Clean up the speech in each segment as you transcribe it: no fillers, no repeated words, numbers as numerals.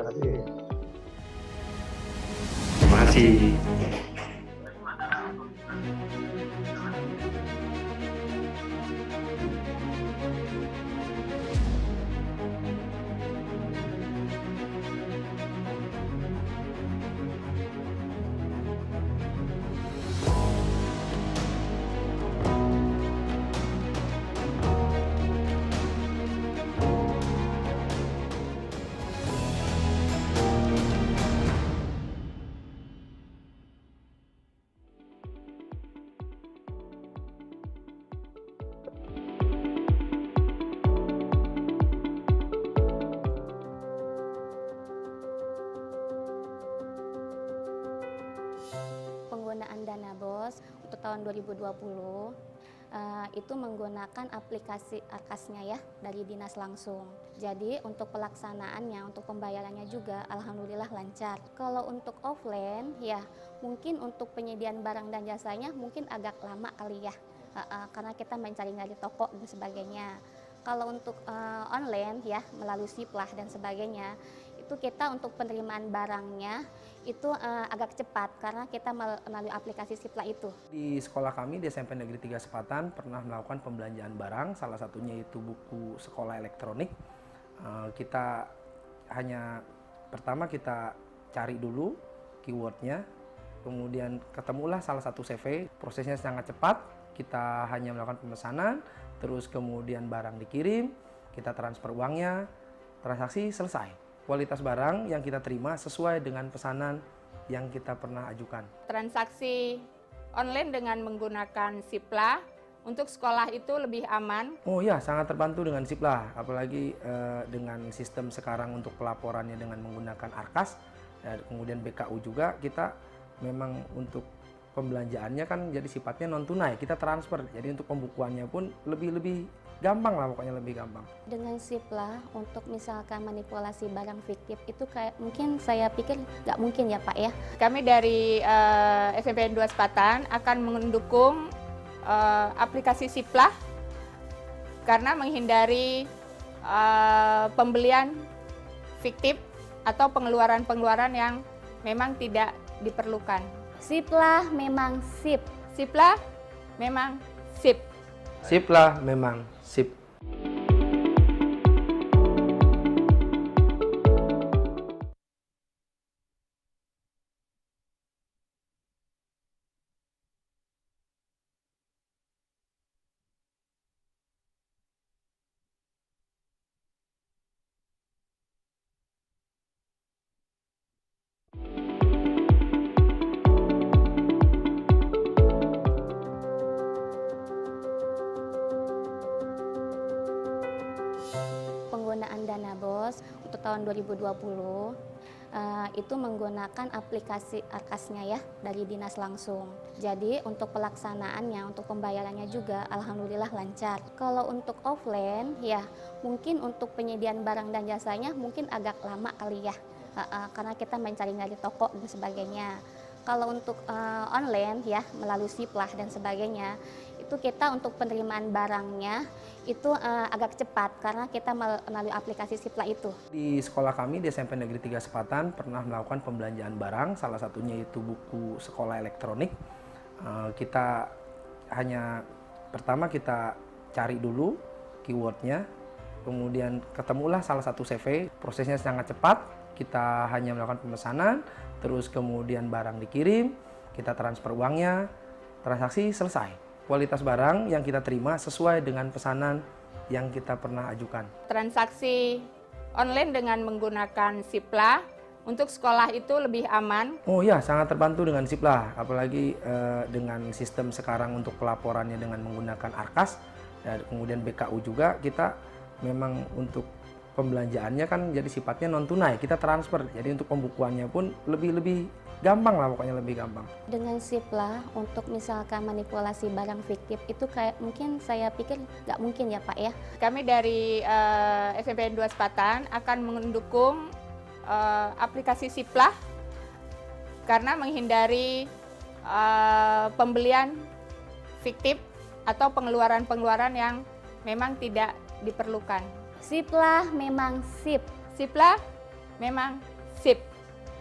kasih. Terima kasih. Penggunaan dana BOS untuk tahun 2020 itu menggunakan aplikasi Arkasnya ya dari dinas langsung. Jadi untuk pelaksanaannya, untuk pembayarannya juga alhamdulillah lancar. Kalau untuk offline ya mungkin untuk penyediaan barang dan jasanya mungkin agak lama kali ya, karena kita mencari dari toko dan sebagainya. Kalau untuk online ya melalui Siplah dan sebagainya, itu kita untuk penerimaan barangnya itu agak cepat karena kita melalui aplikasi Siplah itu. Di sekolah kami di SMP Negeri 3 Sepatan pernah melakukan pembelanjaan barang, salah satunya itu buku sekolah elektronik. Kita hanya pertama kita cari dulu keywordnya, kemudian ketemulah salah satu CV, prosesnya sangat cepat, kita hanya melakukan pemesanan, terus kemudian barang dikirim, kita transfer uangnya, transaksi selesai. Kualitas barang yang kita terima sesuai dengan pesanan yang kita pernah ajukan. Transaksi online dengan menggunakan Siplah untuk sekolah itu lebih aman. Oh ya, sangat terbantu dengan Siplah, apalagi dengan sistem sekarang untuk pelaporannya dengan menggunakan Arkas, dan kemudian BKU juga, kita memang untuk pembelanjaannya kan jadi sifatnya non tunai, kita transfer, jadi untuk pembukuannya pun lebih gampang lah, pokoknya lebih gampang. Dengan Siplah untuk misalkan manipulasi barang fiktif itu kayak mungkin saya pikir nggak mungkin ya Pak ya. Kami dari SMP 2 Sepatan akan mendukung aplikasi Siplah karena menghindari pembelian fiktif atau pengeluaran-pengeluaran yang memang tidak diperlukan. Siplah memang sip. Siplah memang sip. Siplah memang sip. Penggunaan dana BOS untuk tahun 2020 itu menggunakan aplikasi Arkasnya ya dari dinas langsung. Jadi untuk pelaksanaannya, untuk pembayarannya juga alhamdulillah lancar. Kalau untuk offline ya mungkin untuk penyediaan barang dan jasanya mungkin agak lama kali ya, karena kita mencari dari toko dan sebagainya. Kalau untuk online ya melalui Siplah dan sebagainya, itu kita untuk penerimaan barangnya itu agak cepat karena kita melalui aplikasi Siplah itu. Di sekolah kami di SMP Negeri 3 Sepatan pernah melakukan pembelanjaan barang, salah satunya itu buku sekolah elektronik. Kita hanya pertama kita cari dulu keywordnya, kemudian ketemulah salah satu CV, prosesnya sangat cepat, kita hanya melakukan pemesanan, terus kemudian barang dikirim, kita transfer uangnya, transaksi selesai. Kualitas barang yang kita terima sesuai dengan pesanan yang kita pernah ajukan. Transaksi online dengan menggunakan Siplah untuk sekolah itu lebih aman. Oh ya, sangat terbantu dengan Siplah, apalagi dengan sistem sekarang untuk pelaporannya dengan menggunakan Arkas, dan kemudian BKU juga, kita memang untuk pembelanjaannya kan jadi sifatnya non tunai, kita transfer, jadi untuk pembukuannya pun lebih gampang lah, pokoknya lebih gampang. Dengan Siplah untuk misalkan manipulasi barang fiktif itu kayak mungkin saya pikir nggak mungkin ya Pak ya. Kami dari SMP 2 Sepatan akan mendukung aplikasi Siplah karena menghindari pembelian fiktif atau pengeluaran-pengeluaran yang memang tidak diperlukan. Siplah memang sip. Siplah memang Sip.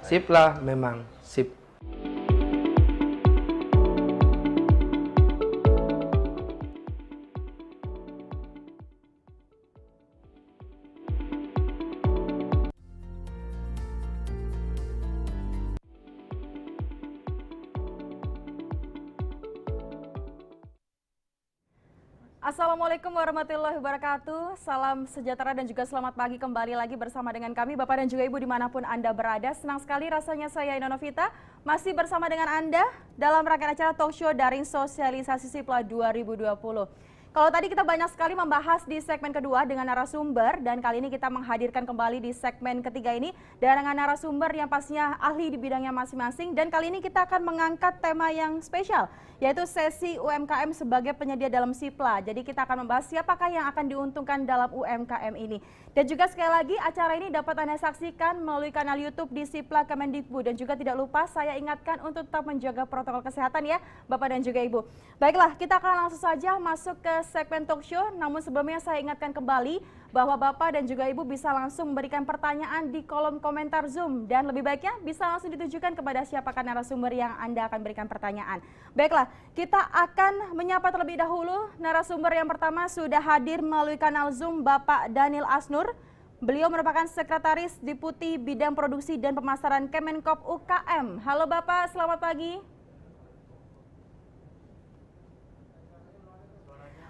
Sip lah, memang sip. Assalamualaikum warahmatullahi wabarakatuh. Salam sejahtera dan juga selamat pagi kembali lagi bersama dengan kami Bapak dan juga Ibu dimanapun Anda berada. Senang sekali rasanya saya Ina Novita masih bersama dengan Anda dalam rangkaian acara talk show daring sosialisasi Sipla 2020. Kalau tadi kita banyak sekali membahas di segmen kedua dengan narasumber dan kali ini kita menghadirkan kembali di segmen ketiga ini dengan narasumber yang pastinya ahli di bidangnya masing-masing dan kali ini kita akan mengangkat tema yang spesial yaitu sesi UMKM sebagai penyedia dalam Sipla. Jadi kita akan membahas siapakah yang akan diuntungkan dalam UMKM ini. Dan juga sekali lagi acara ini dapat Anda saksikan melalui kanal YouTube di Sipla Kemendikbud dan juga tidak lupa saya ingatkan untuk tetap menjaga protokol kesehatan ya Bapak dan juga Ibu. Baiklah, kita akan langsung saja masuk ke segmen talk show. Namun sebelumnya saya ingatkan kembali bahwa Bapak dan juga Ibu bisa langsung memberikan pertanyaan di kolom komentar Zoom dan lebih baiknya bisa langsung ditujukan kepada siapakah narasumber yang Anda akan berikan pertanyaan. Baiklah, kita akan menyapa terlebih dahulu narasumber yang pertama sudah hadir melalui kanal Zoom Bapak Daniel Asnur. Beliau merupakan Sekretaris Deputi Bidang Produksi dan Pemasaran Kemenkop UKM. Halo Bapak, selamat pagi.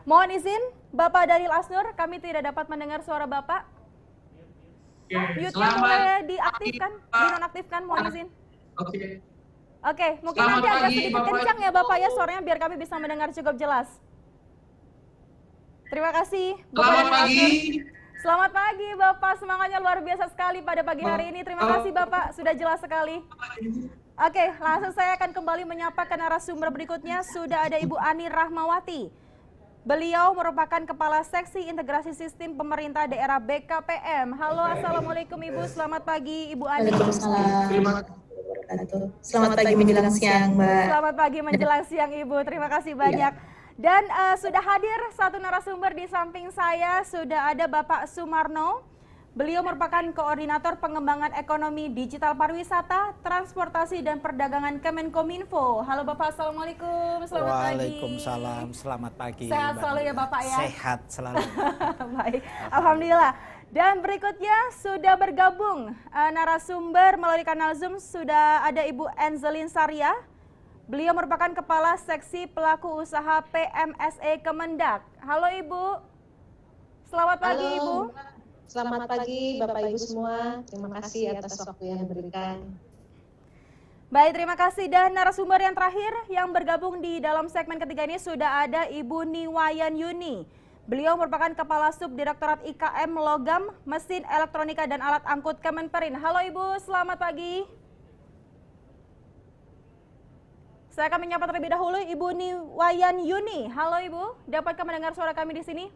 Mohon izin, Bapak Daniel Asnur, kami tidak dapat mendengar suara Bapak. Mute-nya boleh diaktifkan, dinonaktifkan, mohon izin. Oke, mungkin Selamat nanti agak pagi, sedikit Bapak kencang ya Ibu. Bapak ya suaranya biar kami bisa mendengar cukup jelas. Terima kasih. Bapak Selamat Daniel pagi. Asnur. Selamat pagi Bapak, semangatnya luar biasa sekali pada pagi hari ini. Terima kasih Bapak, sudah jelas sekali. Oke, langsung saya akan kembali menyapa ke narasumber berikutnya. Sudah ada Ibu Ani Rahmawati. Beliau merupakan Kepala Seksi Integrasi Sistem Pemerintah Daerah BKPM. Halo, Assalamualaikum Ibu, selamat pagi Ibu Ani. Waalaikumsalam. Selamat pagi menjelang siang, Mbak. Selamat pagi menjelang siang Ibu, terima kasih banyak. Dan sudah hadir satu narasumber di samping saya, sudah ada Bapak Sumarno. Beliau merupakan Koordinator Pengembangan Ekonomi Digital Pariwisata, Transportasi dan Perdagangan Kemenkominfo. Halo Bapak, Assalamualaikum, selamat pagi. Waalaikumsalam, selamat pagi. Sehat Mbak selalu ya Nila. Bapak ya? Sehat selalu. Baik, Alhamdulillah. Dan berikutnya sudah bergabung narasumber melalui kanal Zoom, sudah ada Ibu Enzelin Saria. Beliau merupakan Kepala Seksi Pelaku Usaha PMSE Kemendak. Halo Ibu, selamat pagi Halo, Ibu. selamat pagi Bapak Ibu semua. Terima kasih atas waktu yang diberikan. Baik, terima kasih. Dan narasumber yang terakhir yang bergabung di dalam segmen ketiga ini sudah ada Ibu Niwayan Yuni. Beliau merupakan Kepala Subdirektorat IKM Logam, Mesin Elektronika dan Alat Angkut Kemenperin. Halo Ibu, selamat pagi. Saya akan menyapa terlebih dahulu Ibu Niwayan Yuni. Halo Ibu, dapatkah mendengar suara kami di sini?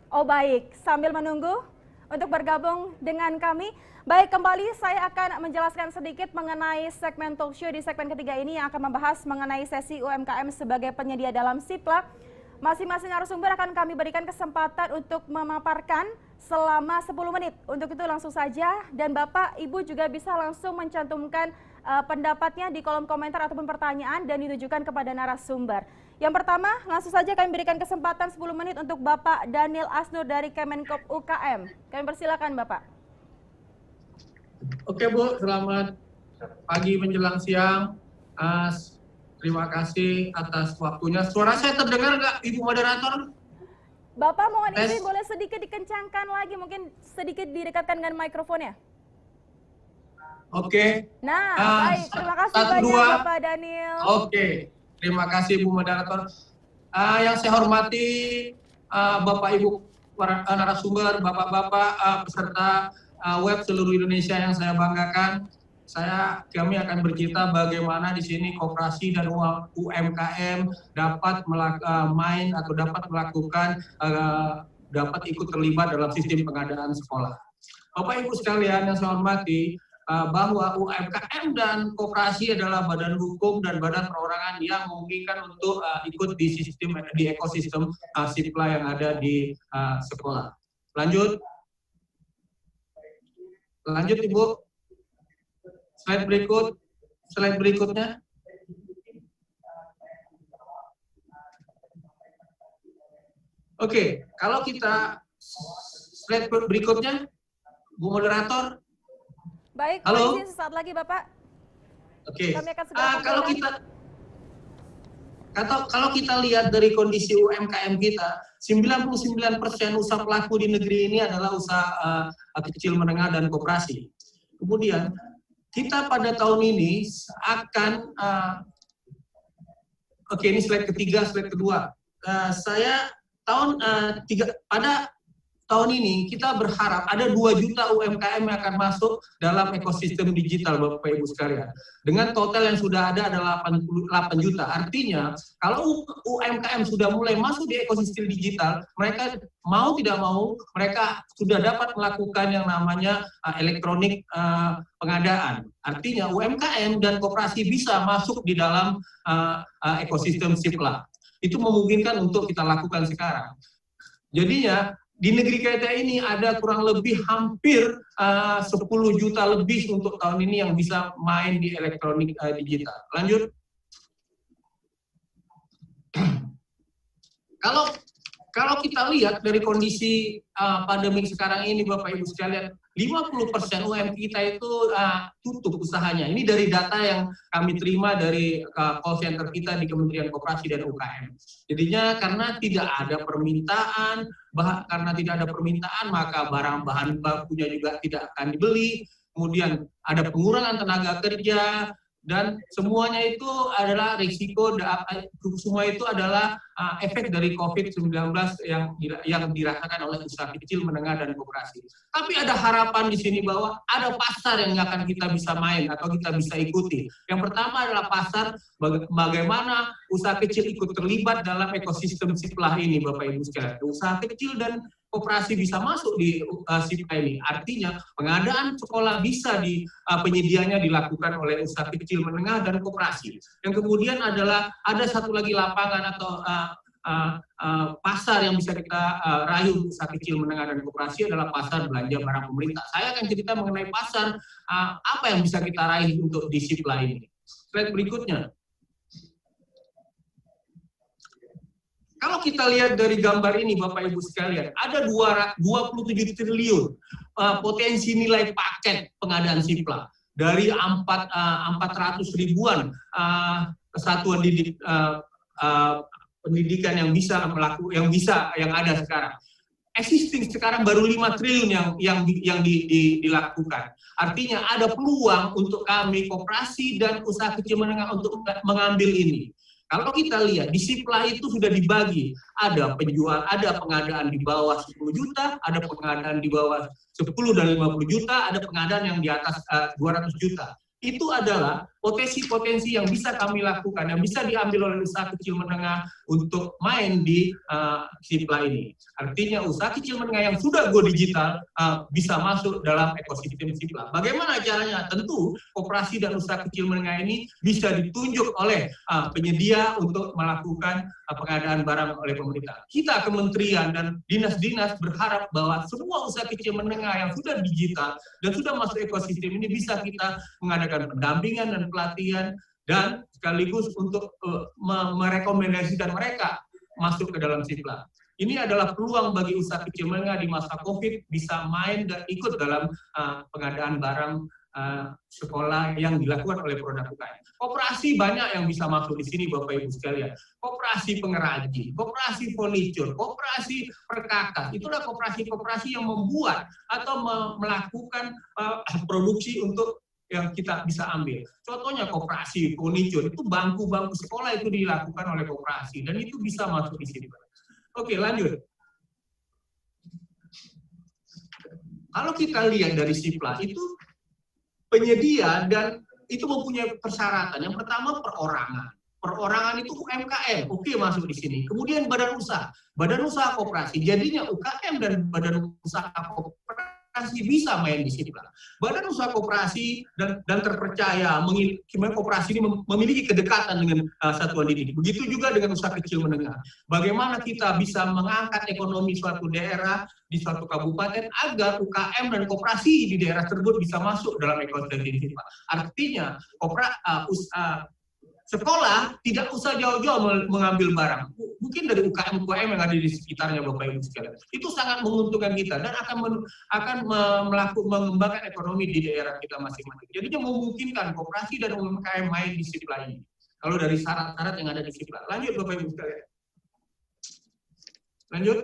Oh baik, sambil menunggu untuk bergabung dengan kami. Baik, kembali saya akan menjelaskan sedikit mengenai segmen talk show di segmen ketiga ini yang akan membahas mengenai sesi UMKM sebagai penyedia dalam Sipla. Masing-masing narasumber akan kami berikan kesempatan untuk memaparkan selama 10 menit. Untuk itu langsung saja dan Bapak, Ibu juga bisa langsung mencantumkan pendapatnya di kolom komentar ataupun pertanyaan dan ditujukan kepada narasumber. Yang pertama, langsung saja kami berikan kesempatan 10 menit untuk Bapak Daniel Asnur dari Kemenkop UKM. Kami persilakan Bapak. Oke Bu, selamat pagi menjelang siang. Terima kasih atas waktunya. Suara saya terdengar nggak, Ibu Moderator? Bapak mohon izin Tes. boleh sedikit dikencangkan lagi, mungkin sedikit didekatkan dengan mikrofonnya. Oke. Nah, baik. Terima kasih Satu, banyak dua. Bapak Daniel. Oke. Terima kasih Ibu Moderator. Yang saya hormati Bapak Ibu para narasumber, Bapak-bapak peserta web seluruh Indonesia yang saya banggakan. Kami akan bercerita bagaimana di sini koperasi dan UMKM dapat main atau dapat melakukan dapat ikut terlibat dalam sistem pengadaan sekolah. Bapak Ibu sekalian yang saya hormati, bahwa UMKM dan koperasi adalah badan hukum dan badan perorangan yang memungkinkan untuk ikut di ekosistem Sipla yang ada di sekolah. Lanjut. Lanjut Ibu. Slide berikutnya. Oke, kalau kita slide berikutnya, Bu Moderator. Baik, halo. izin sesaat lagi Bapak. Oke. Kami akan segera kalau kita lihat dari kondisi UMKM kita, 99% usaha pelaku di negeri ini adalah usaha kecil menengah dan koperasi. Kemudian kita pada tahun ini akan oke, ini slide ketiga, slide kedua. Pada tahun ini kita berharap ada 2 juta UMKM yang akan masuk dalam ekosistem digital, Bapak Ibu sekalian. Dengan total yang sudah ada adalah 88 juta. Artinya, kalau UMKM sudah mulai masuk di ekosistem digital, mereka mau tidak mau, mereka sudah dapat melakukan yang namanya elektronik pengadaan. Artinya, UMKM dan koperasi bisa masuk di dalam ekosistem SIPLA. Itu memungkinkan untuk kita lakukan sekarang. Jadinya, di negeri kita ini ada kurang lebih hampir 10 juta lebih untuk tahun ini yang bisa main di elektronik digital. Lanjut. Kalau kita lihat dari kondisi pandemi sekarang ini, Bapak Ibu sekalian, 50% UMKM kita itu tutup usahanya. Ini dari data yang kami terima dari call center kita di Kementerian Koperasi dan UKM. Jadinya karena tidak ada permintaan, maka bahan bakunya juga tidak akan dibeli. Kemudian ada pengurangan tenaga kerja, dan semuanya itu adalah risiko, semua itu adalah efek dari COVID-19 yang dirasakan oleh usaha kecil, menengah, dan koperasi. Tapi ada harapan di sini bahwa ada pasar yang akan kita bisa main atau kita bisa ikuti. Yang pertama adalah pasar bagaimana usaha kecil ikut terlibat dalam ekosistem SIPLA ini, Bapak Ibu sekalian. Usaha kecil dan koperasi bisa masuk di SIPLA ini. Artinya pengadaan sekolah bisa penyediaannya dilakukan oleh usaha kecil, menengah, dan koperasi. Yang kemudian adalah ada satu lagi lapangan atau pasar yang bisa kita rayu usaha kecil, menengah, dan koperasi adalah pasar belanja barang pemerintah. Saya akan cerita mengenai pasar apa yang bisa kita raih untuk di SIPLA ini. Slide berikutnya. Kalau kita lihat dari gambar ini, Bapak Ibu sekalian, ada 27 triliun potensi nilai paket pengadaan SIPLA dari 400 ribuan kesatuan pendidikan yang ada sekarang. Existing sekarang baru 5 triliun yang dilakukan. Artinya ada peluang untuk kami koperasi dan usaha kecil menengah untuk mengambil ini. Kalau kita lihat di SIPLA itu sudah dibagi, ada pengadaan di bawah 10 juta, ada pengadaan di bawah 10 dan 50 juta, ada pengadaan yang di atas 200 juta. Itu adalah potensi-potensi yang bisa kami lakukan, yang bisa diambil oleh usaha kecil menengah untuk main di SIPLA ini. Artinya usaha kecil menengah yang sudah go digital bisa masuk dalam ekosistem SIPLA. Bagaimana caranya? Tentu koperasi dan usaha kecil menengah ini bisa ditunjuk oleh penyedia untuk melakukan pengadaan barang oleh pemerintah. Kita kementerian dan dinas-dinas berharap bahwa semua usaha kecil menengah yang sudah digital dan sudah masuk ekosistem ini bisa kita mengadakan pendampingan dan pelatihan, dan sekaligus untuk merekomendasikan mereka masuk ke dalam SIPLA. Ini adalah peluang bagi usaha kecil menengah di masa COVID bisa main dan ikut dalam pengadaan barang sekolah yang dilakukan oleh produk UKM. Koperasi banyak yang bisa masuk di sini, Bapak Ibu sekalian. Koperasi pengrajin, koperasi furniture, koperasi perkakas. Itulah koperasi-koperasi yang membuat atau melakukan produksi untuk yang kita bisa ambil. Contohnya koperasi furniture, itu bangku-bangku sekolah itu dilakukan oleh koperasi, dan itu bisa masuk di sini. Oke, lanjut. Kalau kita lihat dari SIPLA, itu penyedia dan itu mempunyai persyaratan. Yang pertama perorangan. Perorangan itu UMKM, oke masuk di sini. Kemudian badan usaha koperasi. Jadinya UKM dan badan usaha koperasi koperasi bisa main di Sipla. Badan usaha koperasi dan terpercaya, koperasi ini memiliki kedekatan dengan satuan didik. Begitu juga dengan usaha kecil menengah. Bagaimana kita bisa mengangkat ekonomi suatu daerah di suatu kabupaten agar UKM dan koperasi di daerah tersebut bisa masuk dalam ekosistem Sipla. Artinya sekolah tidak usah jauh-jauh mengambil barang. Mungkin dari UKM-UKM yang ada di sekitarnya Bapak Ibu sekalian. Itu sangat menguntungkan kita dan akan mengembangkan ekonomi di daerah kita masing-masing. Jadinya memungkinkan koperasi dan UKM main di Sipla ini. Kalau dari syarat-syarat yang ada di Sipla. Lanjut Bapak Ibu sekalian. Lanjut.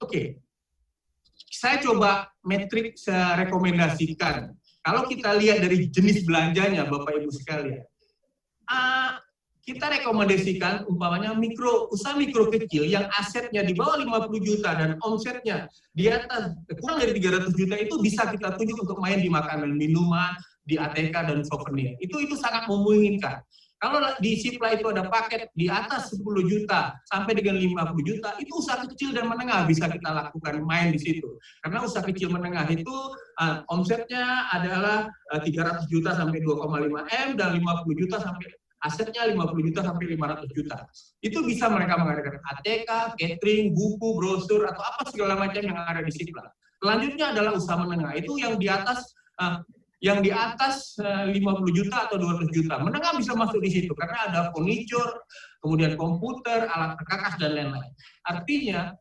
Oke. Saya coba metrik saya rekomendasikan. Kalau kita lihat dari jenis belanjanya, Bapak Ibu sekalian, kita rekomendasikan umpamanya usaha mikro kecil yang asetnya di bawah 50 juta dan omsetnya di atas kurang dari 300 juta itu bisa kita tunjuk untuk main di makanan, minuman, di ATK dan souvenir. Itu sangat memungkinkan. Kalau di Sipla itu ada paket di atas 10 juta sampai dengan 50 juta, itu usaha kecil dan menengah bisa kita lakukan main di situ. Karena usaha kecil menengah itu omsetnya adalah 300 juta sampai 2,5 M dan 50 juta sampai asetnya 50 juta sampai 500 juta. Itu bisa mereka mengadakan ATK, catering, buku, brosur atau apa segala macam yang ada di Sipla. Selanjutnya adalah usaha menengah. Itu yang di atas 50 juta atau 200 juta. Menengah bisa masuk di situ karena ada furniture, kemudian komputer, alat perkakas dan lain-lain. Artinya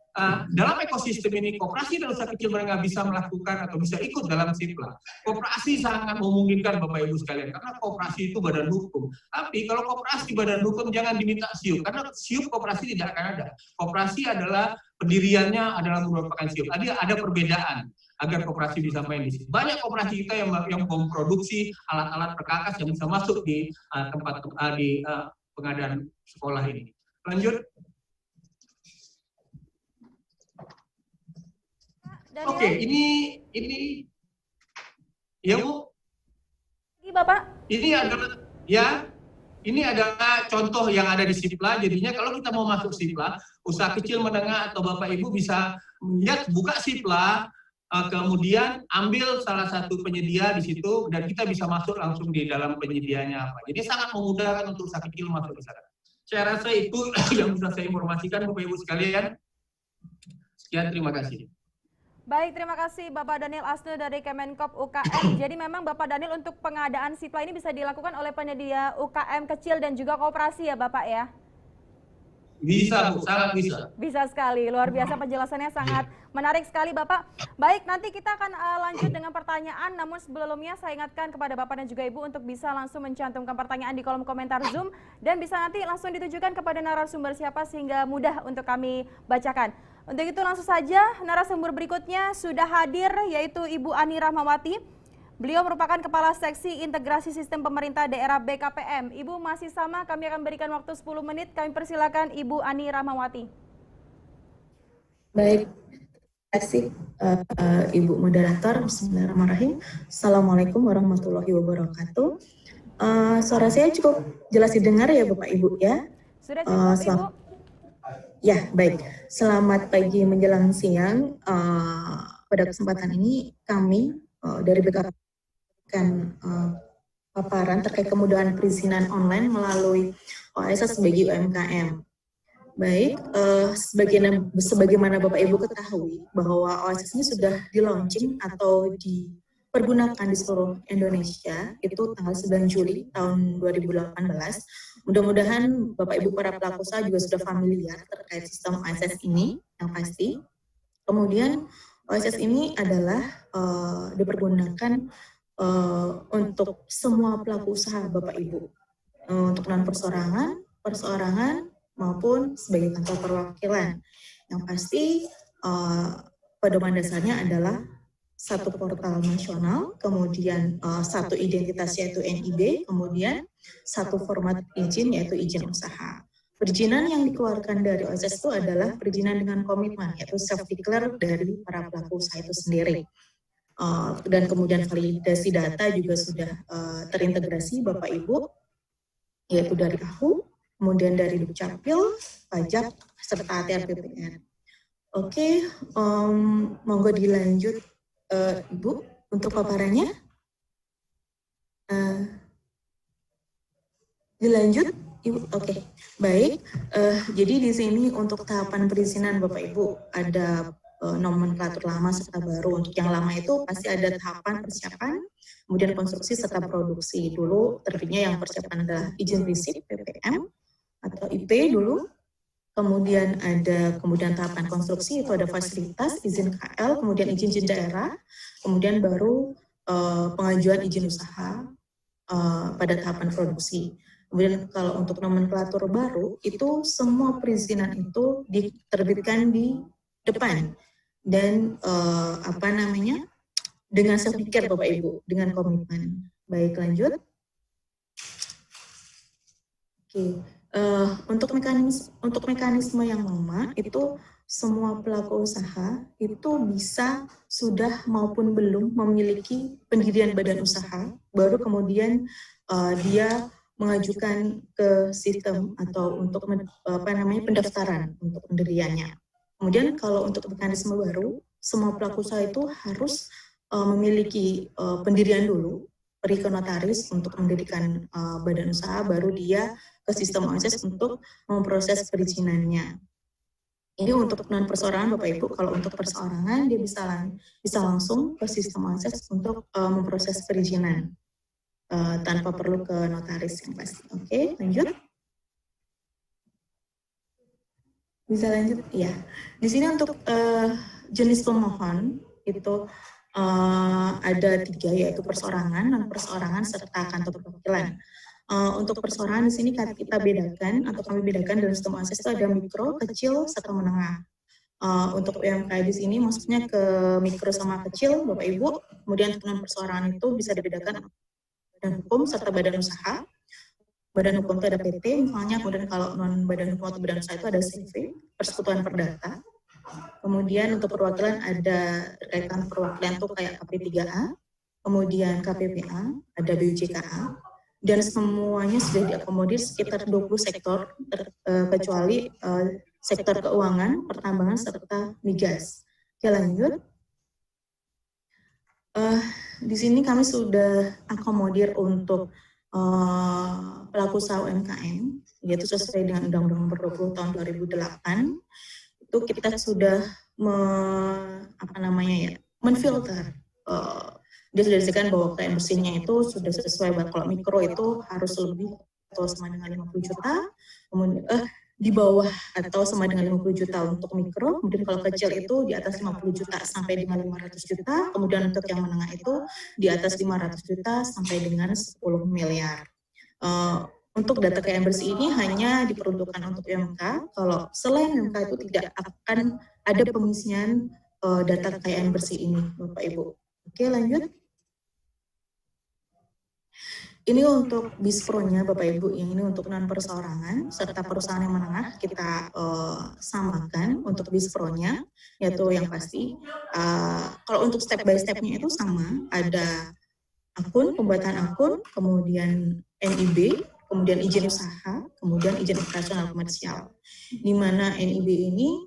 dalam ekosistem ini koperasi dan usaha kecil menengah bisa melakukan atau bisa ikut dalam Sipla. Koperasi sangat memungkinkan Bapak Ibu sekalian karena koperasi itu badan hukum. Tapi kalau koperasi badan hukum jangan diminta SIUP karena SIUP koperasi tidak akan ada. Koperasi adalah pendiriannya adalah merupakan SIUP. Ada perbedaan agar koperasi bisa main di sini. Banyak koperasi kita yang memproduksi alat-alat perkakas yang bisa masuk di tempat di pengadaan sekolah ini. Lanjut. Oke, ini ya Bu. Ini Bapak. Ini adalah contoh yang ada di Sipla. Jadinya kalau kita mau masuk Sipla, usaha kecil menengah atau Bapak Ibu bisa melihat buka Sipla, kemudian ambil salah satu penyedia di situ dan kita bisa masuk langsung di dalam penyedianya apa. Jadi sangat memudahkan untuk usaha kecil masuk di sana. Saya rasa itu yang bisa saya informasikan Bapak Ibu sekalian. Sekian, terima kasih. Baik, terima kasih Bapak Daniel Asnul dari Kemenkop UKM. Jadi memang Bapak Daniel untuk pengadaan Sipla ini bisa dilakukan oleh penyedia UKM kecil dan juga koperasi ya Bapak ya? Bisa Bu, sangat bisa. Bisa sekali, luar biasa penjelasannya sangat menarik sekali Bapak. Baik, nanti kita akan lanjut dengan pertanyaan, namun sebelumnya saya ingatkan kepada Bapak dan juga Ibu untuk bisa langsung mencantumkan pertanyaan di kolom komentar Zoom dan bisa nanti langsung ditujukan kepada narasumber siapa sehingga mudah untuk kami bacakan. Untuk itu langsung saja narasumber berikutnya sudah hadir yaitu Ibu Ani Rahmawati. Beliau merupakan Kepala Seksi Integrasi Sistem Pemerintah Daerah BKPM. Ibu masih sama, kami akan berikan waktu 10 menit. Kami persilakan Ibu Ani Rahmawati. Baik, terima kasih Ibu Moderator. Bismillahirrahmanirrahim. Assalamualaikum warahmatullahi wabarakatuh. Suara saya cukup jelas didengar ya Bapak Ibu ya? Sudah cukup Ibu? Ya, baik. Selamat pagi menjelang siang. Pada kesempatan ini kami dari BKPM paparan terkait kemudahan perizinan online melalui OSS bagi UMKM. Baik, sebagaimana Bapak Ibu ketahui bahwa OSS ini sudah di-launching atau dipergunakan di seluruh Indonesia itu tanggal 9 Juli tahun 2018. Mudah-mudahan Bapak Ibu para pelaku usaha juga sudah familiar terkait sistem OSS ini yang pasti. Kemudian OSS ini adalah dipergunakan untuk semua pelaku usaha Bapak Ibu, untuk perseorangan maupun sebagai kantor perwakilan. Yang pasti pedoman dasarnya adalah satu portal nasional, kemudian satu identitas yaitu NIB, kemudian satu format izin yaitu izin usaha. Perizinan yang dikeluarkan dari OSS itu adalah perizinan dengan komitmen, yaitu self-declare dari para pelaku usaha itu sendiri. Dan kemudian validasi data juga sudah terintegrasi Bapak Ibu, yaitu dari AHU, kemudian dari Dukcapil, pajak, serta ATR PPN. Oke, monggo dilanjut Ibu untuk paparannya. Dilanjut, Ibu. Oke, baik. Jadi di sini untuk tahapan perizinan Bapak Ibu ada nomenklatur lama serta baru. Untuk yang lama itu pasti ada tahapan persiapan, kemudian konstruksi serta produksi. Dulu terbitnya yang persiapan adalah izin prinsip PPM atau IP dulu. Kemudian ada tahapan konstruksi, itu ada fasilitas, izin KL, kemudian izin daerah, kemudian baru pengajuan izin usaha pada tahapan produksi. Kemudian kalau untuk nomenklatur baru, itu semua perizinan itu diterbitkan di depan. Dan dengan self-care Bapak Ibu, dengan komitmen. Baik, lanjut. Oke. Untuk mekanisme yang lama itu semua pelaku usaha itu bisa sudah maupun belum memiliki pendirian badan usaha, baru kemudian dia mengajukan ke sistem atau untuk pendaftaran untuk pendiriannya. Kemudian kalau untuk mekanisme baru, semua pelaku usaha itu harus memiliki pendirian dulu, pergi ke notaris untuk mendirikan badan usaha, baru dia ke sistem OSS untuk memproses perizinannya. Ini untuk non perseorangan Bapak Ibu. Kalau untuk perseorangan dia bisa langsung ke sistem OSS untuk memproses perizinan tanpa perlu ke notaris yang pasti. Oke, lanjut. Bisa lanjut? Ya. Di sini untuk jenis pemohon itu ada 3, yaitu perseorangan, non perseorangan serta kantor perwakilan. Untuk perseorangan di sini kita bedakan atau kami bedakan dalam sistem OSS itu ada mikro, kecil, serta menengah. Untuk UMKM di sini maksudnya ke mikro sama kecil, Bapak Ibu. Kemudian untuk non perseorangan itu bisa dibedakan badan hukum serta badan usaha. Badan hukum itu ada PT misalnya, kemudian kalau non badan hukum atau badan usaha itu ada CV, Persekutuan Perdata. Kemudian untuk perwakilan ada rekan perwakilan itu kayak KP3A, kemudian KPPA, ada BUJKA. Dan semuanya sudah diakomodir sekitar 20 sektor, kecuali sektor keuangan, pertambangan, serta migas. Oke, lanjut. Di sini kami sudah akomodir untuk pelaku usaha UMKM, yaitu sesuai dengan Undang-Undang Nomor 20 Tahun 2008. Itu kita sudah menfilter. Dia sudah disediakan bahwa klien bersihnya itu sudah sesuai. Kalau mikro itu harus lebih atau sama dengan 50 juta, kemudian di bawah atau sama dengan 50 juta untuk mikro, kemudian kalau kecil itu di atas 50 juta sampai dengan 500 juta, kemudian untuk yang menengah itu di atas 500 juta sampai dengan 10 miliar. Untuk data kekayaan bersih ini hanya diperuntukkan untuk UMK, kalau selain UMK itu tidak akan ada pengisian data kekayaan bersih ini, Bapak Ibu. Oke, lanjut. Ini untuk BISPRO-nya Bapak Ibu, yang ini untuk non perseorangan serta perusahaan yang menengah kita samakan untuk BISPRO-nya, yaitu yang pasti kalau untuk step by step-nya itu sama, ada akun, pembuatan akun, kemudian NIB, kemudian izin usaha, kemudian izin operasional komersial. Di mana NIB ini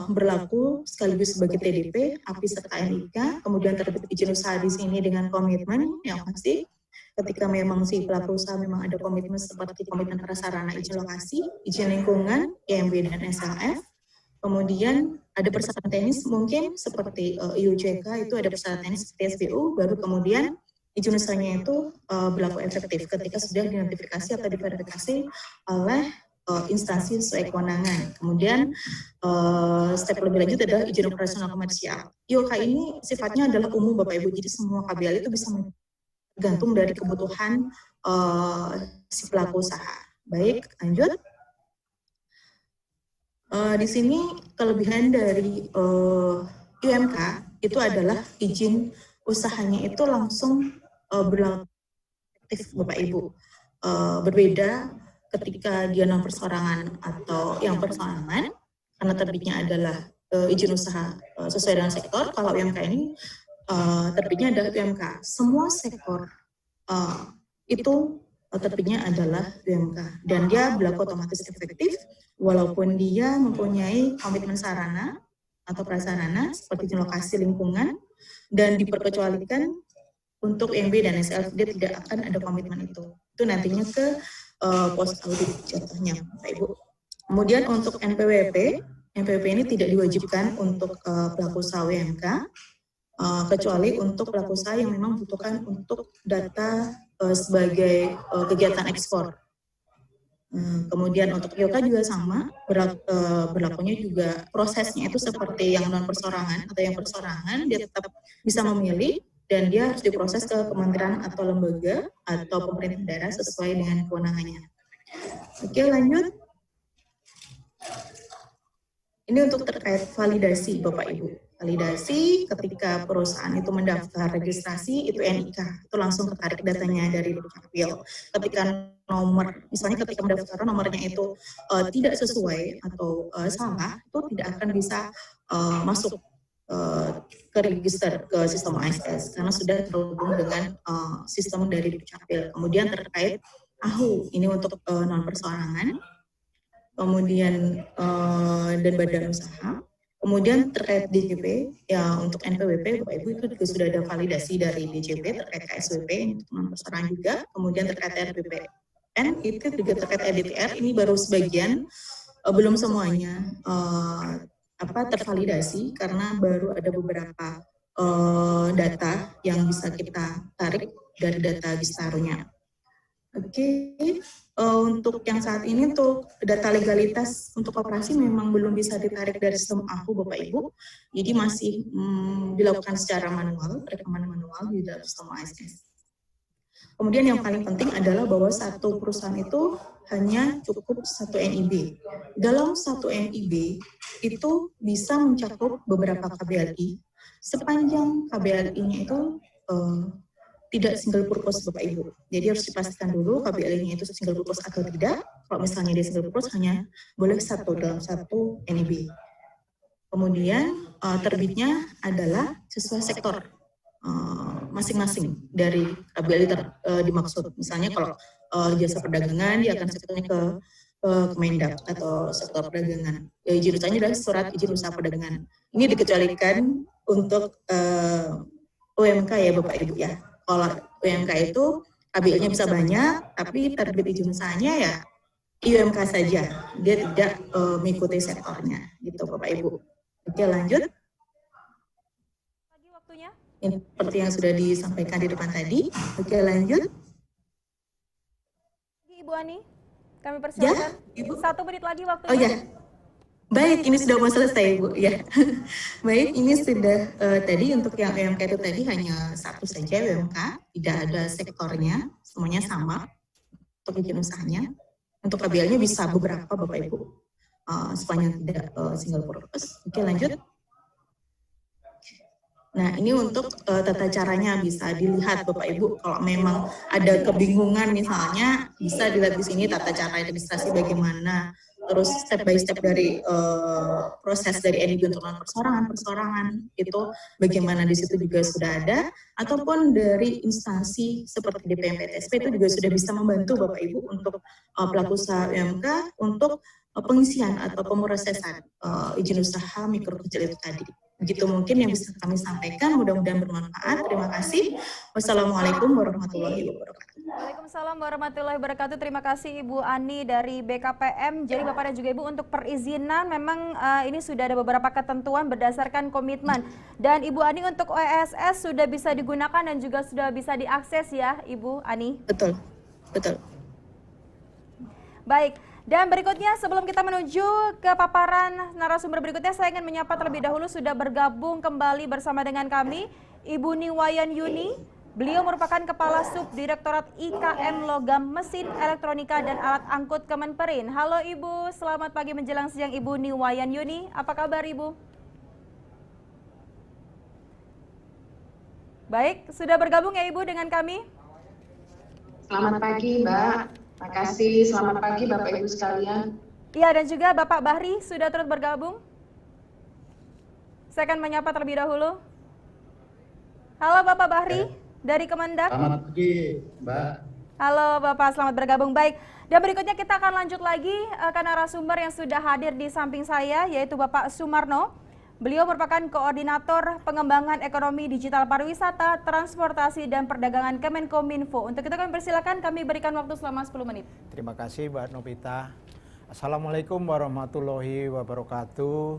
berlaku sekaligus sebagai TDP, API serta NIK, kemudian terbit izin usaha di sini dengan komitmen yang pasti. Ketika memang si pelaku usaha memang ada komitmen seperti komitmen prasarana, izin lokasi, izin lingkungan, IMB dan SLF. Kemudian ada persyaratan teknis mungkin seperti IUJK itu ada persyaratan teknis seperti SBU, baru kemudian izin usahanya itu berlaku efektif ketika sudah dinotifikasi atau diverifikasi oleh instansi sesuai kewenangan. Kemudian step lebih lanjut adalah izin operasional komersial. IOK ini sifatnya adalah umum Bapak Ibu, jadi semua KBL itu bisa tergantung dari kebutuhan si pelaku usaha. Baik, lanjut. Di sini kelebihan dari UMK itu adalah izin usahanya itu langsung berlaku efektif Bapak Ibu. Berbeda ketika dia non perseorangan atau yang perseorangan, karena terbitnya adalah izin usaha sesuai dengan sektor. Kalau UMK ini terbitnya adalah UMK. Semua sektor itu terbitnya adalah UMK. Dan dia berlaku otomatis efektif walaupun dia mempunyai komitmen sarana atau prasarana seperti lokasi lingkungan dan diperkecualikan untuk UMB dan SLF dia tidak akan ada komitmen itu. Itu nantinya ke pos audit jatuhnya, Pak Ibu. Kemudian untuk NPWP ini tidak diwajibkan untuk pelaku usaha UMK, kecuali untuk pelaku usaha yang memang membutuhkan untuk data sebagai kegiatan ekspor. Kemudian untuk IOK juga sama, berlakunya juga prosesnya itu seperti yang non persorangan atau yang persorangan, dia tetap bisa memilih dan dia harus diproses ke kementerian atau lembaga atau pemerintah daerah sesuai dengan kewenangannya. Oke, lanjut. Ini untuk terkait validasi Bapak Ibu. Validasi ketika perusahaan itu mendaftar registrasi itu NIK, itu langsung ketarik datanya dari Dukcapil. Ketika nomor, misalnya ketika mendaftar nomornya itu tidak sesuai atau salah, itu tidak akan bisa masuk ke register ke sistem ASS karena sudah terhubung dengan sistem dari Dukcapil. Kemudian terkait AHU, ini untuk non persorangan. Kemudian dan badan usaha, kemudian terkait DJP ya untuk NPWP Bapak Ibu itu juga sudah ada validasi dari DJP terkait KSWP untuk non persorangan juga, kemudian terkait RPPN itu juga terkait EDTR ini baru sebagian, belum semuanya tervalidasi karena baru ada beberapa data yang bisa kita tarik dari data Gistarunya. Oke. Untuk yang saat ini untuk data legalitas untuk operasi memang belum bisa ditarik dari sistem AHU Bapak Ibu, jadi masih dilakukan secara manual, rekaman manual di dalam sistem ASS. Kemudian yang paling penting adalah bahwa satu perusahaan itu hanya cukup satu NIB. Dalam satu NIB itu bisa mencakup beberapa KBLI, sepanjang KBLI-nya itu tidak single purpose Bapak Ibu. Jadi harus dipastikan dulu KBLI-nya itu single purpose atau tidak. Kalau misalnya dia single purpose hanya boleh satu dalam satu NIB. Kemudian terbitnya adalah sesuai sektor masing-masing dari KBLI dimaksud. Misalnya kalau jasa perdagangan dia akan sektornya ke Kemendak atau sektor perdagangan. Izin usahanya adalah surat izin usaha perdagangan. Ini dikecualikan untuk UMK ya Bapak Ibu ya. Kalau UMK itu KBL-nya bisa banyak, tapi terbit izin usahanya ya UMK saja. Dia tidak mengikuti sektornya, gitu Bapak Ibu. Oke, lanjut. Lagi waktunya. Ini seperti yang sudah disampaikan di depan tadi. Oke, lanjut. Ibu Ani, kami persilakan. Ya, Ibu. 1 menit lagi waktunya. Oh ya. Baik, ini sudah mau selesai, Bu. Ya. Baik, ini sudah tadi untuk yang UMK itu tadi hanya satu saja UMK, tidak ada sektornya, semuanya sama untuk izin usahanya. Untuk KBL-nya bisa beberapa Bapak Ibu, sepanjang tidak single purpose. Oke, lanjut. Nah, ini untuk tata caranya bisa dilihat Bapak Ibu. Kalau memang ada kebingungan misalnya, bisa dilihat di sini tata cara registrasi bagaimana. Terus step by step dari proses dari NIB untuk non persorangan itu bagaimana di situ juga sudah ada, ataupun dari instansi seperti DPM PTSP itu juga sudah bisa membantu Bapak Ibu untuk pelaku usaha UMK untuk pengisian atau pemrosesan izin usaha mikro kecil itu tadi. Begitu mungkin yang bisa kami sampaikan, mudah-mudahan bermanfaat. Terima kasih. Wassalamualaikum warahmatullahi wabarakatuh. Waalaikumsalam warahmatullahi wabarakatuh. Terima kasih Ibu Ani dari BKPM. Jadi Bapak dan juga Ibu untuk perizinan memang ini sudah ada beberapa ketentuan berdasarkan komitmen. Dan Ibu Ani untuk OSS sudah bisa digunakan dan juga sudah bisa diakses ya Ibu Ani? Betul, betul. Baik. Dan berikutnya sebelum kita menuju ke paparan narasumber berikutnya, saya ingin menyapa terlebih dahulu sudah bergabung kembali bersama dengan kami Ibu Niwayan Yuni. Beliau merupakan Kepala Subdirektorat IKM Logam Mesin Elektronika dan Alat Angkut Kemenperin. Halo Ibu, selamat pagi menjelang siang Ibu Niwayan Yuni. Apa kabar Ibu? Baik, sudah bergabung ya Ibu dengan kami? Selamat pagi Mbak. Terima kasih, selamat pagi Bapak Ibu sekalian. Iya, dan juga Bapak Bahri sudah turut bergabung. Saya akan menyapa terlebih dahulu. Halo Bapak Bahri, dari Kemendak. Selamat pagi Mbak. Halo Bapak, selamat bergabung. Baik, dan berikutnya kita akan lanjut lagi ke narasumber yang sudah hadir di samping saya, yaitu Bapak Sumarno. Beliau merupakan Koordinator Pengembangan Ekonomi Digital Pariwisata, Transportasi, dan Perdagangan Kemenkominfo. Untuk itu kami persilakan, kami berikan waktu selama 10 menit. Terima kasih Mbak Novita. Assalamualaikum warahmatullahi wabarakatuh.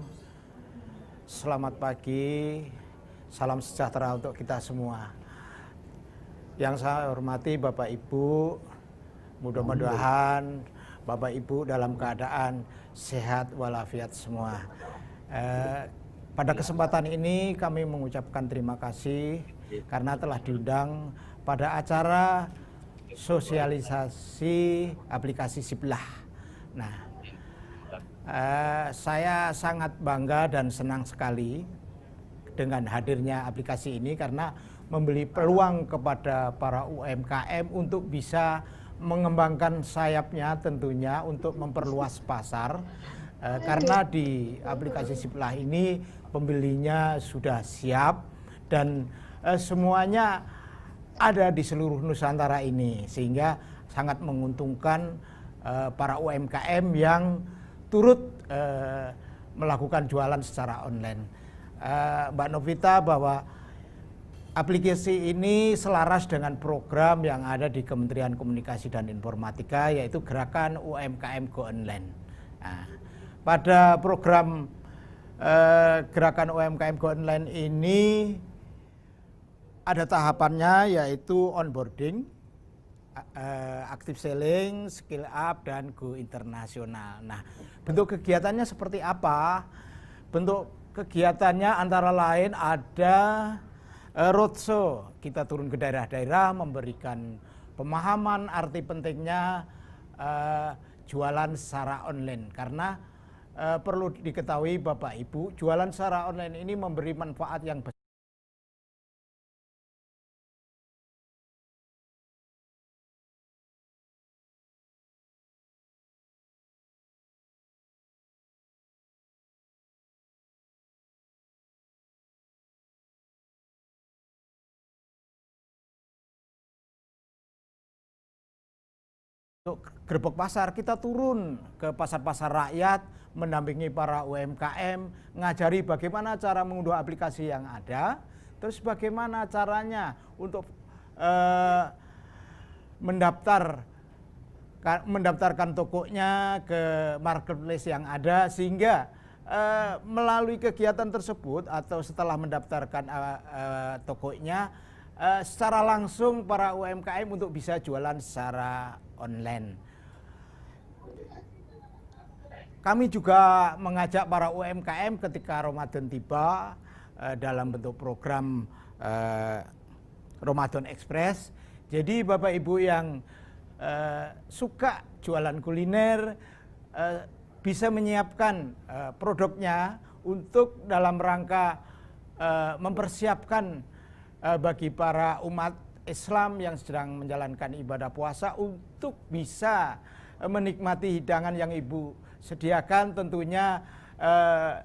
Selamat pagi, salam sejahtera untuk kita semua. Yang saya hormati Bapak Ibu, mudah-mudahan Bapak Ibu dalam keadaan sehat walafiat semua. Pada kesempatan ini kami mengucapkan terima kasih karena telah diundang pada acara sosialisasi aplikasi Siplah. Nah, saya sangat bangga dan senang sekali dengan hadirnya aplikasi ini karena memberi peluang kepada para UMKM untuk bisa mengembangkan sayapnya tentunya untuk memperluas pasar. Karena di aplikasi Siplah ini pembelinya sudah siap dan semuanya ada di seluruh Nusantara ini, sehingga sangat menguntungkan para UMKM yang turut melakukan jualan secara online. Mbak Novita, bahwa aplikasi ini selaras dengan program yang ada di Kementerian Komunikasi dan Informatika, yaitu Gerakan UMKM Go Online. Nah, pada program Gerakan UMKM Go Online ini ada tahapannya, yaitu onboarding, active selling, skill up, dan go internasional. Nah, bentuk kegiatannya seperti apa? Bentuk kegiatannya antara lain ada roadshow, kita turun ke daerah-daerah memberikan pemahaman arti pentingnya jualan secara online. Karena perlu diketahui Bapak Ibu, jualan secara online ini memberi manfaat yang besar. Gerbek pasar, kita turun ke pasar-pasar rakyat, mendampingi para UMKM, ngajari bagaimana cara mengunduh aplikasi yang ada, terus bagaimana caranya untuk mendaftarkan tokonya ke marketplace yang ada, sehingga melalui kegiatan tersebut atau setelah mendaftarkan tokonya, secara langsung para UMKM untuk bisa jualan secara online. Kami juga mengajak para UMKM ketika Ramadan tiba dalam bentuk program Ramadan Express. Jadi Bapak Ibu yang suka jualan kuliner bisa menyiapkan produknya untuk dalam rangka mempersiapkan bagi para umat Islam yang sedang menjalankan ibadah puasa untuk bisa menikmati hidangan yang Ibu sediakan, tentunya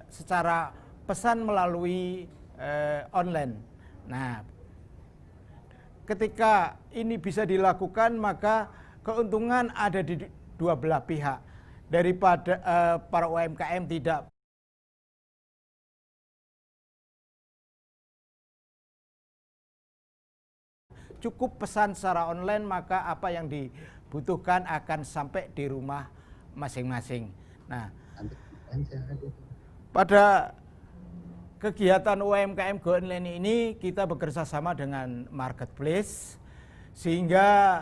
secara pesan melalui online. Nah, ketika ini bisa dilakukan, maka keuntungan ada di dua belah pihak. Daripada para UMKM tidak cukup pesan secara online, maka apa yang dibutuhkan akan sampai di rumah masing-masing. Nah, pada kegiatan UMKM Go Online ini kita bekerja sama dengan marketplace, sehingga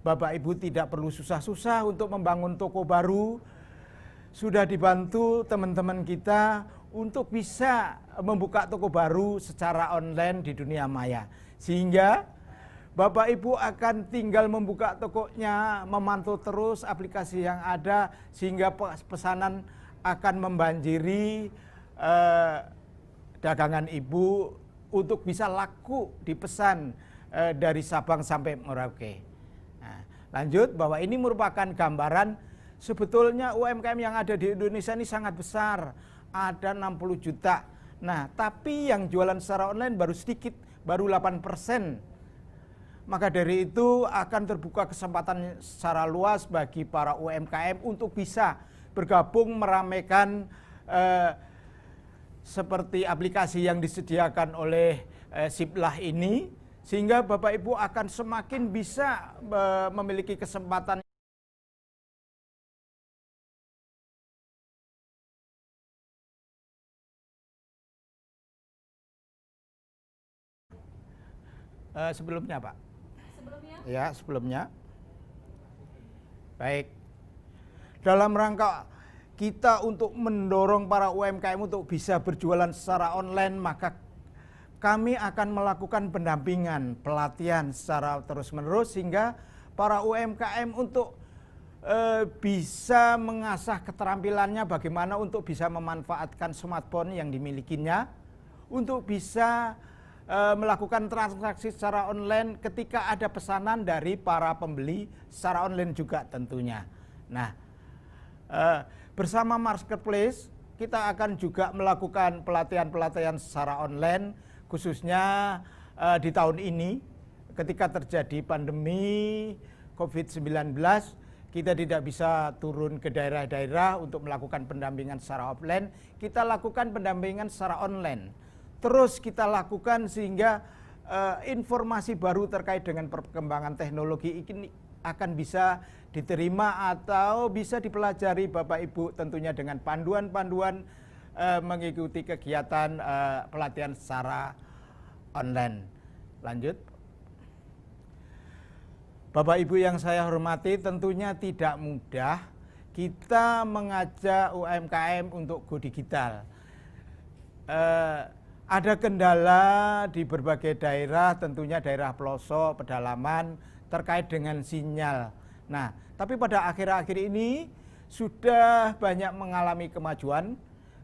Bapak Ibu tidak perlu susah-susah untuk membangun toko baru. Sudah dibantu teman-teman kita untuk bisa membuka toko baru secara online di dunia maya. Sehingga Bapak Ibu akan tinggal membuka tokonya, memantau terus aplikasi yang ada, sehingga pesanan akan membanjiri dagangan Ibu untuk bisa laku dipesan dari Sabang sampai Merauke. Nah, lanjut, bahwa ini merupakan gambaran sebetulnya UMKM yang ada di Indonesia ini sangat besar, ada 60 juta. Nah, tapi yang jualan secara online baru sedikit, baru 8%. Maka dari itu akan terbuka kesempatan secara luas bagi para UMKM untuk bisa bergabung meramaikan seperti aplikasi yang disediakan oleh Siplah ini, sehingga Bapak Ibu akan semakin bisa memiliki kesempatan sebelumnya, Pak. Sebelumnya? Ya, sebelumnya. Baik. Dalam rangka kita untuk mendorong para UMKM untuk bisa berjualan secara online, maka kami akan melakukan pendampingan, pelatihan secara terus-menerus sehingga para UMKM untuk bisa mengasah keterampilannya bagaimana untuk bisa memanfaatkan smartphone yang dimilikinya, untuk bisa melakukan transaksi secara online ketika ada pesanan dari para pembeli secara online juga tentunya. Nah, bersama Marketplace kita akan juga melakukan pelatihan-pelatihan secara online, khususnya di tahun ini ketika terjadi pandemi COVID-19, kita tidak bisa turun ke daerah-daerah untuk melakukan pendampingan secara offline, kita lakukan pendampingan secara online. Terus kita lakukan sehingga informasi baru terkait dengan perkembangan teknologi ini akan bisa diterima atau bisa dipelajari Bapak Ibu tentunya dengan panduan-panduan mengikuti kegiatan pelatihan secara online. Lanjut. Bapak Ibu yang saya hormati, tentunya tidak mudah kita mengajak UMKM untuk go digital. Ada kendala di berbagai daerah, tentunya daerah pelosok, pedalaman, terkait dengan sinyal. Nah, tapi pada akhir-akhir ini sudah banyak mengalami kemajuan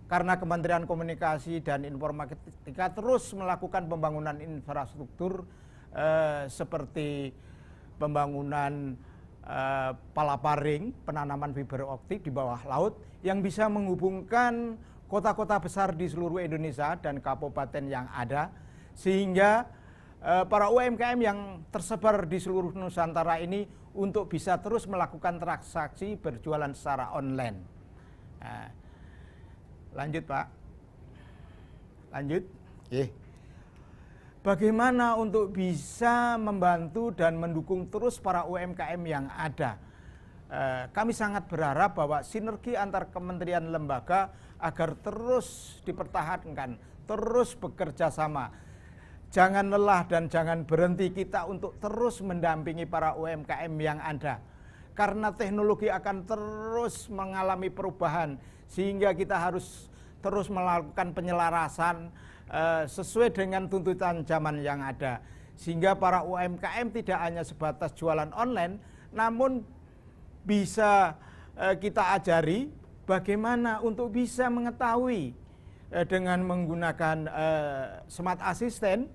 karena Kementerian Komunikasi dan Informatika terus melakukan pembangunan infrastruktur seperti pembangunan palaparing, penanaman fiber optik di bawah laut yang bisa menghubungkan kota-kota besar di seluruh Indonesia dan kabupaten yang ada, sehingga para UMKM yang tersebar di seluruh Nusantara ini untuk bisa terus melakukan transaksi berjualan secara online. Nah, lanjut Pak. Lanjut. Bagaimana untuk bisa membantu dan mendukung terus para UMKM yang ada? Kami sangat berharap bahwa sinergi antar kementerian lembaga agar terus dipertahankan, terus bekerja sama. Jangan lelah dan jangan berhenti kita untuk terus mendampingi para UMKM yang ada. Karena teknologi akan terus mengalami perubahan, sehingga kita harus terus melakukan penyelarasan sesuai dengan tuntutan zaman yang ada. Sehingga para UMKM tidak hanya sebatas jualan online, namun bisa kita ajari bagaimana untuk bisa mengetahui dengan menggunakan smart assistant,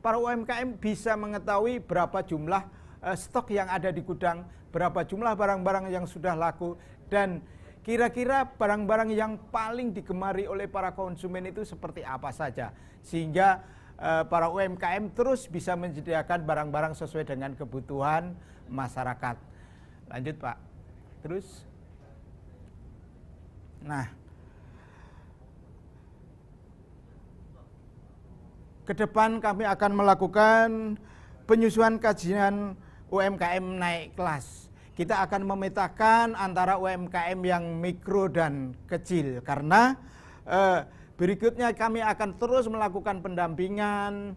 para UMKM bisa mengetahui berapa jumlah stok yang ada di gudang, berapa jumlah barang-barang yang sudah laku, dan kira-kira barang-barang yang paling digemari oleh para konsumen itu seperti apa saja. Sehingga para UMKM terus bisa menyediakan barang-barang sesuai dengan kebutuhan masyarakat. Lanjut Pak. Terus. Nah, ke depan kami akan melakukan penyusunan kajian UMKM naik kelas. Kita akan memetakan antara UMKM yang mikro dan kecil, karena berikutnya kami akan terus melakukan pendampingan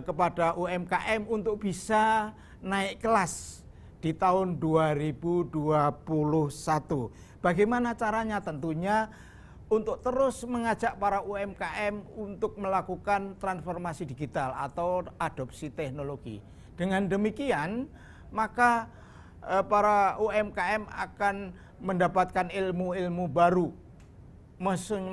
kepada UMKM untuk bisa naik kelas di tahun 2021. Bagaimana caranya? Tentunya untuk terus mengajak para UMKM untuk melakukan transformasi digital atau adopsi teknologi. Dengan demikian, maka para UMKM akan mendapatkan ilmu-ilmu baru,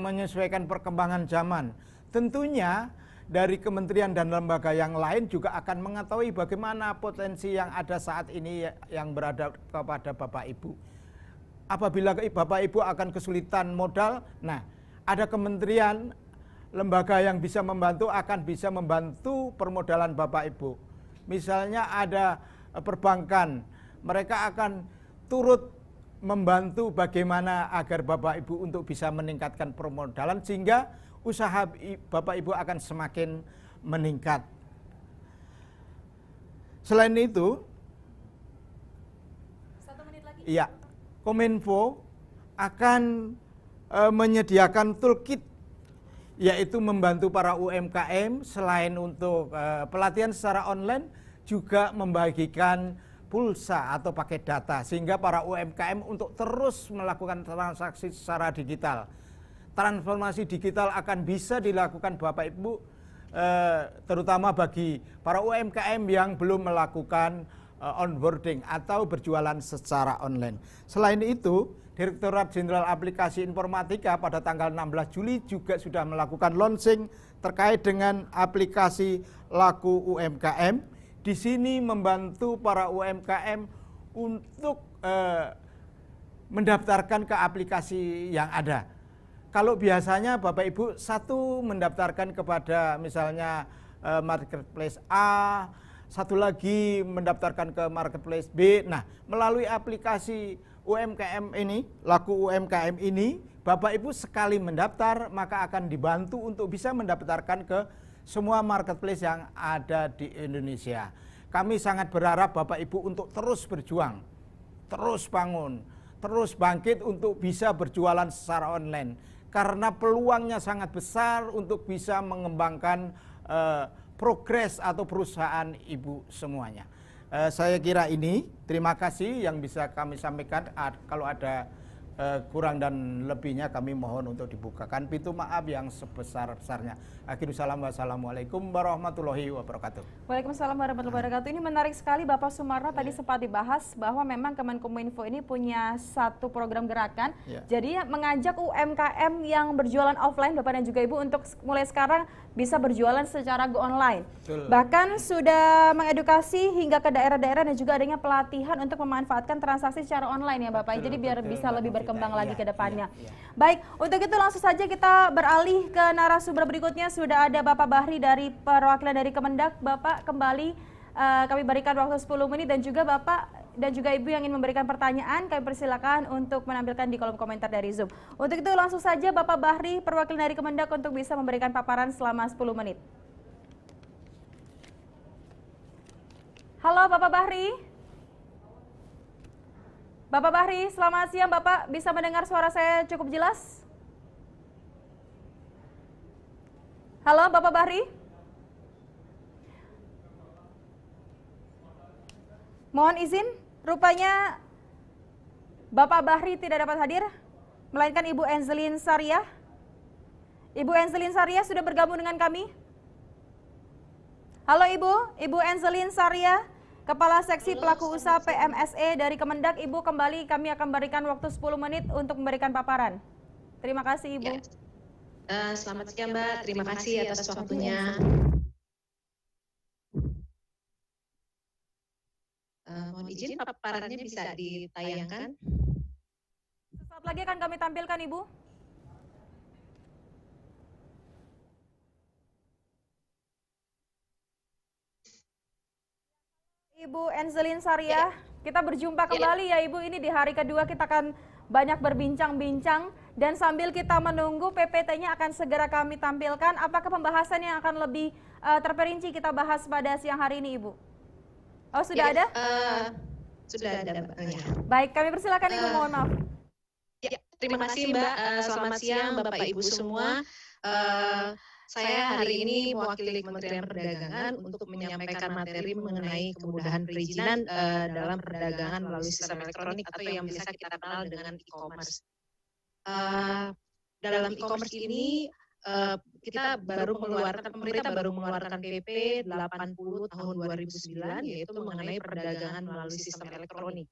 menyesuaikan perkembangan zaman. Tentunya dari kementerian dan lembaga yang lain juga akan mengetahui bagaimana potensi yang ada saat ini yang berada kepada Bapak Ibu. Apabila Bapak Ibu akan kesulitan modal, nah ada kementerian, lembaga yang bisa membantu, akan bisa membantu permodalan Bapak Ibu. misalnya ada perbankan, mereka akan turut membantu bagaimana agar Bapak Ibu untuk bisa meningkatkan permodalan sehingga usaha Bapak Ibu akan semakin meningkat. Selain itu, iya, Kominfo akan menyediakan toolkit, yaitu membantu para UMKM selain untuk pelatihan secara online, juga membagikan pulsa atau paket data sehingga para UMKM untuk terus melakukan transaksi secara digital. Transformasi digital akan bisa dilakukan Bapak Ibu, terutama bagi para UMKM yang belum melakukan onboarding atau berjualan secara online. Selain itu, Direktorat Jenderal Aplikasi Informatika pada tanggal 16 Juli juga sudah melakukan launching terkait dengan aplikasi Laku UMKM. Di sini membantu para UMKM untuk mendaftarkan ke aplikasi yang ada. Kalau biasanya Bapak Ibu satu mendaftarkan kepada misalnya marketplace A, satu lagi mendaftarkan ke marketplace B. Nah, melalui aplikasi UMKM ini, Laku UMKM ini, Bapak Ibu sekali mendaftar maka akan dibantu untuk bisa mendaftarkan ke semua marketplace yang ada di Indonesia. Kami sangat berharap Bapak Ibu untuk terus berjuang, terus bangun, terus bangkit untuk bisa berjualan secara online. Karena peluangnya sangat besar untuk bisa mengembangkan progres atau perusahaan Ibu semuanya. Saya kira ini, terima kasih yang bisa kami sampaikan. Kalau ada kurang dan lebihnya kami mohon untuk dibukakan pintu maaf yang sebesar-besarnya. Akhirul salam, wassalamualaikum warahmatullahi wabarakatuh. Waalaikumsalam warahmatullahi wabarakatuh. Ini menarik sekali Bapak Sumarno tadi sempat dibahas bahwa memang Kemenkominfo ini punya satu program gerakan. Jadi mengajak UMKM yang berjualan offline Bapak dan juga Ibu untuk mulai sekarang bisa berjualan secara go online. Bahkan sudah mengedukasi hingga ke daerah-daerah dan juga adanya pelatihan untuk memanfaatkan transaksi secara online ya Bapak. Jadi biar bisa lebih berkembang lagi ke depannya. Baik, untuk itu langsung saja kita beralih ke narasumber berikutnya. Sudah ada Bapak Bahri dari perwakilan dari Kemendak. Bapak kembali kami berikan waktu 10 menit dan juga Bapak dan juga Ibu yang ingin memberikan pertanyaan kami persilakan untuk menampilkan di kolom komentar dari Zoom. Untuk itu langsung saja Bapak Bahri perwakilan dari Kemendak untuk bisa memberikan paparan selama 10 menit. Halo Bapak Bahri. Bapak Bahri, selamat siang Bapak. Bisa mendengar suara saya cukup jelas? Halo Bapak Bahri. Mohon izin, rupanya Bapak Bahri tidak dapat hadir, melainkan Ibu Enzelin Sariah. Ibu Enzelin Sariah sudah bergabung dengan kami. Halo Ibu Enzelin Sariah, Kepala Seksi Pelaku Usaha PMSE dari Kemendak. Ibu kembali, kami akan berikan waktu 10 menit untuk memberikan paparan. Terima kasih Ibu. Selamat siang Mbak, terima kasih atas waktunya. Mohon izin paparannya bisa ditayangkan. Sesaat lagi akan kami tampilkan Ibu. Ibu Enzelin Sariah, kita berjumpa kembali ya Ibu. Ini di hari kedua kita akan banyak berbincang-bincang dan sambil kita menunggu PPT-nya akan segera kami tampilkan. Apakah pembahasan yang akan lebih terperinci kita bahas pada siang hari ini Ibu? Oh sudah ada? Sudah ada Mbak. Baik, kami persilakan Ibu, mohon maaf. Terima kasih Mbak, selamat siang Bapak Ibu semua. Saya hari ini mewakili Kementerian Perdagangan untuk menyampaikan materi mengenai kemudahan perizinan dalam perdagangan melalui sistem elektronik atau yang biasa kita kenal dengan e-commerce. Dalam e-commerce ini pemerintah baru mengeluarkan PP 80 tahun 2009 yaitu mengenai perdagangan melalui sistem elektronik.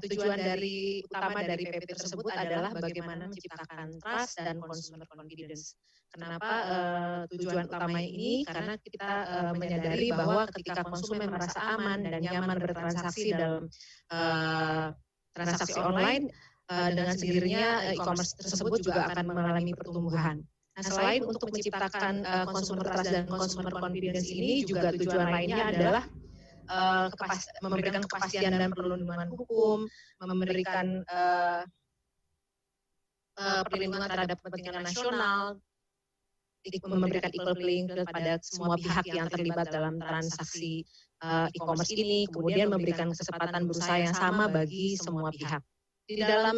Tujuan utama dari PP tersebut adalah bagaimana menciptakan trust dan consumer confidence. Kenapa tujuan utama ini? Karena kita menyadari bahwa ketika konsumen merasa aman dan nyaman bertransaksi dalam transaksi online, dengan sendirinya e-commerce tersebut juga akan mengalami pertumbuhan. Nah, selain untuk menciptakan consumer trust dan consumer confidence ini, juga tujuan lainnya adalah memberikan kepastian dan perlindungan hukum, memberikan perlindungan terhadap kepentingan nasional, memberikan equal playing field pada semua pihak yang terlibat dalam transaksi e-commerce ini, kemudian memberikan kesempatan berusaha yang sama bagi semua pihak. Di dalam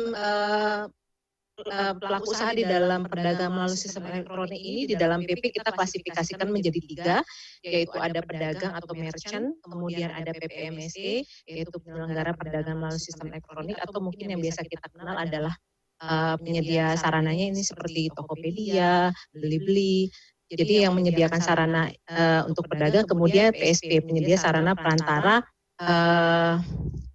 pelaku usaha di dalam perdagangan melalui sistem elektronik ini, di dalam PP kita klasifikasikan menjadi 3, yaitu ada pedagang atau merchant, kemudian ada PPMSE, yaitu penyelenggara perdagangan melalui sistem elektronik, atau mungkin yang biasa kita kenal adalah penyedia sarananya ini seperti Tokopedia, Blibli. Jadi yang menyediakan sarana untuk pedagang, kemudian PSP, penyedia sarana perantara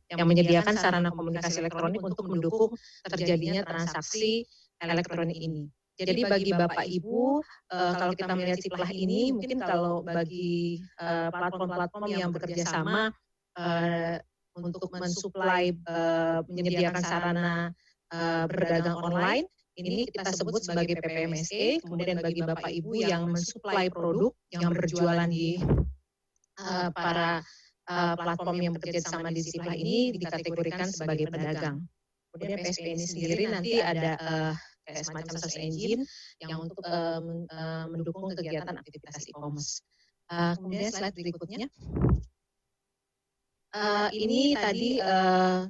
yang menyediakan sarana komunikasi elektronik untuk mendukung terjadinya transaksi elektronik ini. Jadi bagi Bapak Ibu, kalau kita melihat Siplah ini, mungkin kalau bagi platform-platform yang bekerja sama untuk mensuplai, menyediakan sarana berdagang online, ini kita sebut sebagai PPMSE. Kemudian bagi Bapak Ibu yang mensuplai produk yang berjualan di para platform yang bekerja sama di Siplah ini dikategorikan sebagai pedagang. Kemudian PSP ini sendiri nanti ada semacam search engine yang untuk mendukung kegiatan aktivitas e-commerce. Kemudian slide berikutnya. Ini tadi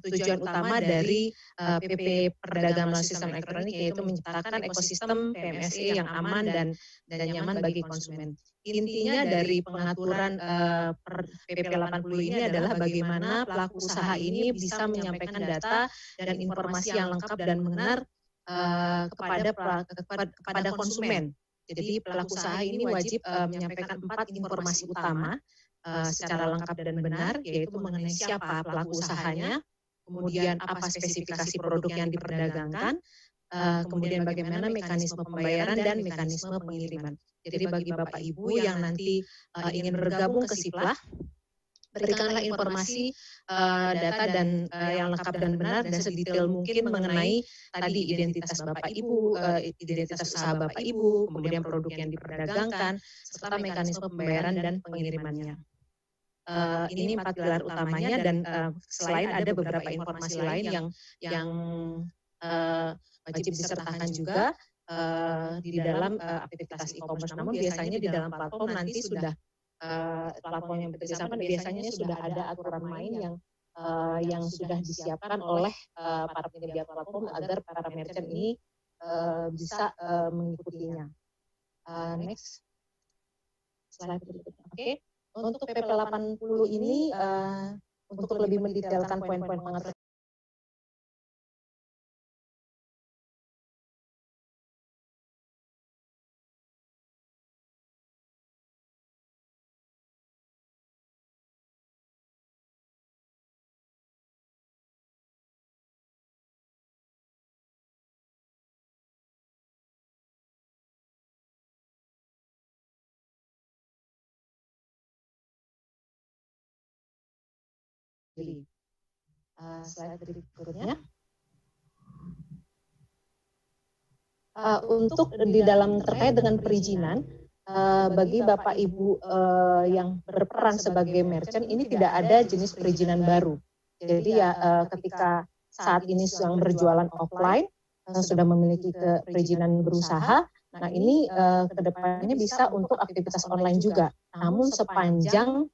tujuan utama dari PP Perdagangan melalui Sistem Elektronik, yaitu menciptakan ekosistem PMSE yang aman dan nyaman bagi konsumen. Intinya dari pengaturan PP 80 ini adalah bagaimana pelaku usaha ini bisa menyampaikan data dan informasi yang lengkap dan benar kepada konsumen. Jadi pelaku usaha ini wajib menyampaikan 4 informasi utama secara lengkap dan benar, yaitu mengenai siapa pelaku usahanya, kemudian apa spesifikasi produk yang diperdagangkan, kemudian bagaimana mekanisme pembayaran dan mekanisme pengiriman. Jadi bagi Bapak Ibu yang nanti ingin bergabung ke Siplah, berikanlah informasi data dan yang lengkap dan benar dan sedetail mungkin mengenai tadi identitas Bapak Ibu, identitas usaha Bapak Ibu, kemudian produk yang diperdagangkan, serta mekanisme pembayaran dan pengirimannya. Ini 4 pilar utamanya, dan selain ada beberapa informasi lain yang wajib disertakan juga di dalam aktivitas e-commerce. Namun biasanya di dalam platform nanti sudah platform yang bekerja sama biasanya sudah ada aturan main yang sudah disiapkan oleh para penyedia platform agar para merchant ini bisa mengikutinya. Next slide berikutnya. Oke. Untuk PP 80 ini untuk lebih mendetailkan poin-poin pengaturan slide berikutnya. Untuk di dalam terkait dengan perizinan, bagi Bapak Ibu yang berperan sebagai merchant, ini tidak ada jenis perizinan baru. Jadi ya ketika saat ini sedang berjualan offline, sudah memiliki perizinan berusaha, nah ini kedepannya bisa untuk aktivitas online juga. Namun sepanjang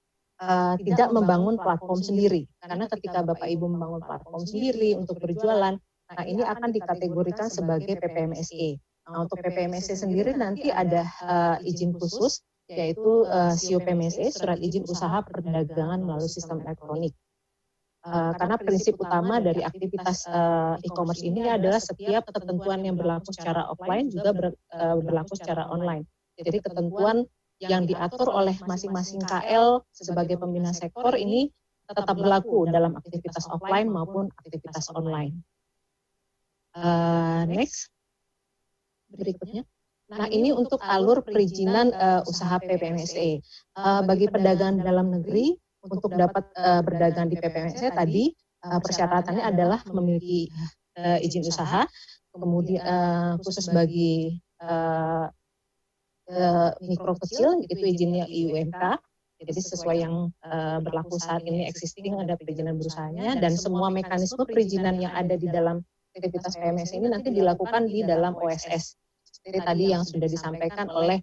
tidak membangun platform sendiri, karena ketika Bapak Ibu membangun platform sendiri untuk berjualan, nah ini akan dikategorikan sebagai PPMSE. Nah untuk PPMSE sendiri nanti ada izin khusus, yaitu SIO-PMSE, Surat Izin Usaha Perdagangan Melalui Sistem Elektronik. Karena prinsip utama dari aktivitas e-commerce ini adalah setiap ketentuan yang berlaku secara offline juga berlaku secara online. Jadi ketentuan yang diatur oleh masing-masing KL sebagai pembina sektor ini tetap berlaku dalam aktivitas offline maupun aktivitas online. Next, berikutnya. Nah ini untuk alur perizinan usaha PPMSE. Bagi pedagang dalam negeri, untuk dapat berdagang di PPMSE tadi, persyaratannya adalah memiliki izin usaha, kemudian khusus bagi mikro kecil, itu izinnya IUMK, Jadi sesuai yang berlaku saat ini existing ada perizinan berusahanya, dan semua mekanisme perizinan yang ada di dalam aktivitas PMS ini nanti dilakukan di dalam OSS. Seperti tadi yang sudah disampaikan oleh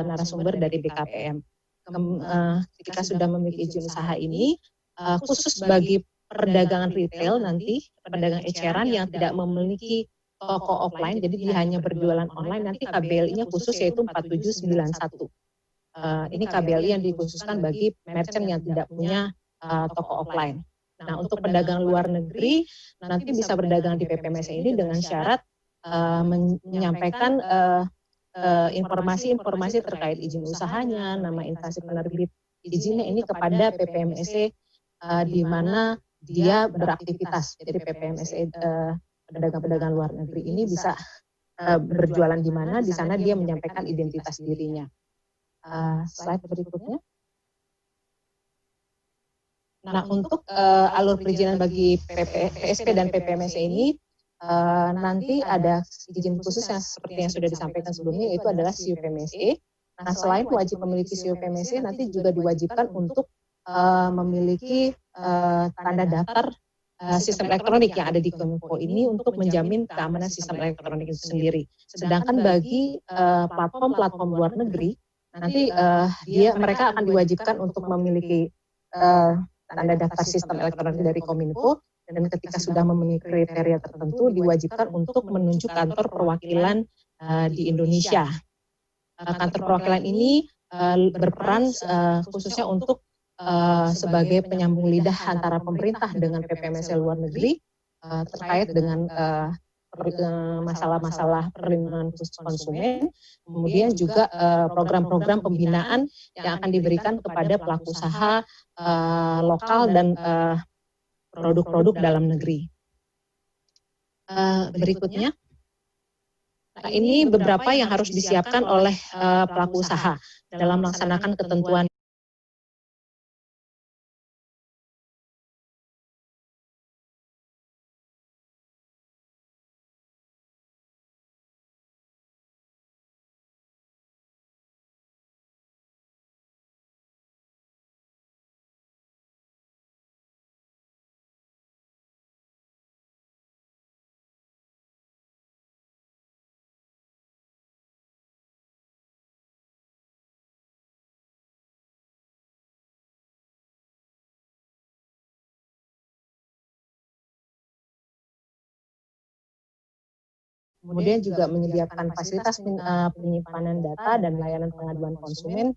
narasumber dari BKPM. Ketika sudah memiliki izin usaha ini, khusus bagi perdagangan retail nanti, pedagang eceran yang tidak memiliki toko offline, jadi dia hanya berjualan online, nanti KBLI-nya khusus yaitu 4791. Ini KBLI yang dikhususkan bagi merchant yang tidak punya toko offline. Nah, untuk pedagang luar negeri nanti bisa berdagang di PPMSE ini dengan syarat menyampaikan informasi-informasi terkait izin usahanya, nama instansi penerbit izinnya ini kepada PPMSE di mana dia beraktivitas. Jadi PPMSE pedagang-pedagang luar negeri ini bisa berjualan di mana, di sana dia menyampaikan identitas dirinya. Slide berikutnya. Nah, untuk alur perizinan bagi PSP dan PPMSE ini nanti ada izin khusus yang seperti yang sudah disampaikan sebelumnya, yaitu adalah CUPMSE. Nah, selain wajib memiliki CUPMSE, nanti juga diwajibkan untuk memiliki tanda daftar sistem elektronik yang ada di Kominfo ini untuk menjamin keamanan sistem elektronik itu sendiri. Sedangkan bagi platform-platform luar negeri, nanti mereka akan diwajibkan untuk memiliki tanda daftar sistem elektronik dari Kominfo, dan ketika sudah memenuhi kriteria tertentu diwajibkan untuk menunjuk kantor perwakilan di Indonesia. Kantor perwakilan ini berperan khususnya untuk sebagai penyambung lidah antara pemerintah dengan PPMSE luar negeri terkait dengan masalah-masalah perlindungan khusus konsumen, kemudian juga program-program pembinaan yang akan diberikan kepada pelaku usaha lokal dan produk-produk dalam negeri. Berikutnya, nah, ini beberapa yang harus disiapkan oleh pelaku usaha dalam melaksanakan ketentuan kemudian juga menyediakan fasilitas penyimpanan data dan layanan pengaduan konsumen,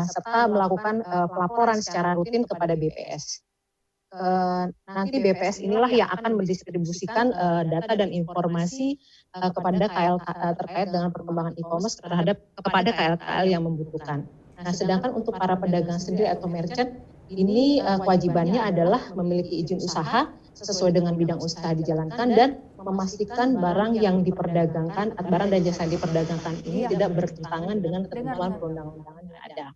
serta melakukan pelaporan secara rutin kepada BPS. Nanti BPS inilah yang akan mendistribusikan data dan informasi kepada terkait dengan perkembangan e-commerce kepada KL-KL yang membutuhkan. Nah, sedangkan untuk para pedagang sendiri atau merchant, ini kewajibannya adalah memiliki izin usaha sesuai dengan bidang usaha dijalankan dan memastikan barang yang diperdagangkan, barang dan jasa yang diperdagangkan ini tidak bertentangan dengan ketentuan perundang-undangan yang ada.